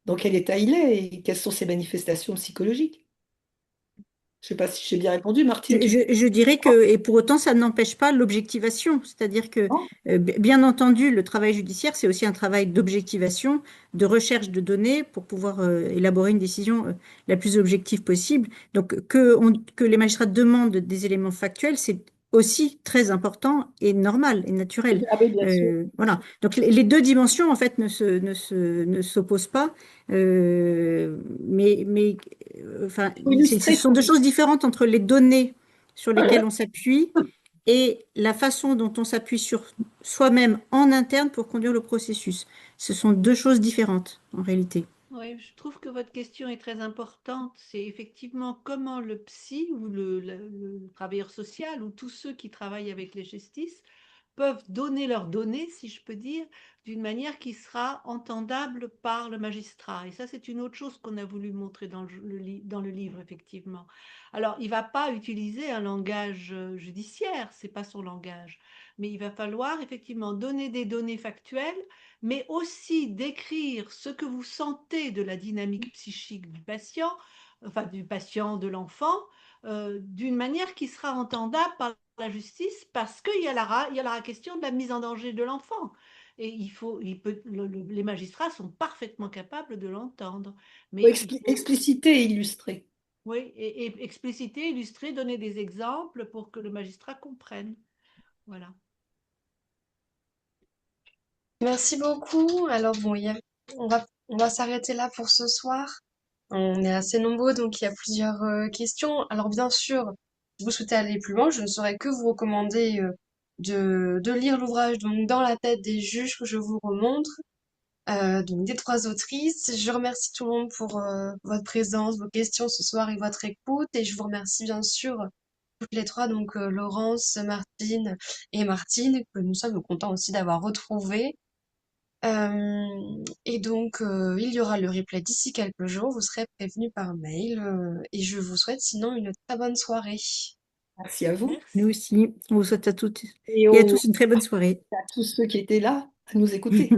Dans quel état il est et quelles sont ses manifestations psychologiques? Je ne sais pas si j'ai bien répondu, Martine. Je dirais que, et pour autant, ça n'empêche pas l'objectivation. C'est-à-dire que, Non. bien entendu, le travail judiciaire, c'est aussi un travail d'objectivation, de recherche de données pour pouvoir élaborer une décision la plus objective possible. Donc, que les magistrats demandent des éléments factuels, c'est aussi très important et normal et naturel. Ah oui, bien sûr. Voilà. Donc, les deux dimensions, en fait, ne s'opposent pas. Mais enfin, Pour ce illustrer, sont deux choses différentes entre les données sur lesquelles on s'appuie et la façon dont on s'appuie sur soi-même en interne pour conduire le processus. Ce sont deux choses différentes en réalité. Oui, je trouve que votre question est très importante. C'est effectivement comment le psy ou le travailleur social ou tous ceux qui travaillent avec les justices peuvent donner leurs données, si je peux dire, d'une manière qui sera entendable par le magistrat. Et ça, c'est une autre chose qu'on a voulu montrer dans le livre, effectivement. Alors, il ne va pas utiliser un langage judiciaire, c'est pas son langage, mais il va falloir effectivement donner des données factuelles, mais aussi décrire ce que vous sentez de la dynamique psychique du patient, enfin du patient, de l'enfant, d'une manière qui sera entendable par la justice, parce il y a la question de la mise en danger de l'enfant. Et les magistrats sont parfaitement capables de l'entendre. Faut Mais il faut, expliciter et illustrer. oui, et expliciter, illustrer, donner des exemples pour que le magistrat comprenne. Voilà. Merci beaucoup. Alors bon, on va s'arrêter là pour ce soir. On est assez nombreux, donc il y a plusieurs questions. Alors bien sûr, si vous souhaitez aller plus loin, je ne saurais que vous recommander de lire l'ouvrage donc Dans la tête des juges que je vous remontre, donc des trois autrices. Je remercie tout le monde pour votre présence, vos questions ce soir et votre écoute. Et je vous remercie bien sûr toutes les trois, donc Laurence, Martine et Martine, que nous sommes contents aussi d'avoir retrouvées. Et donc, il y aura le replay d'ici quelques jours. Vous serez prévenus par mail. Et je vous souhaite sinon une très bonne soirée. Merci à vous Nous Merci. aussi, on vous souhaite à toutes et et à tous une très bonne soirée. à tous ceux qui étaient là à nous écouter.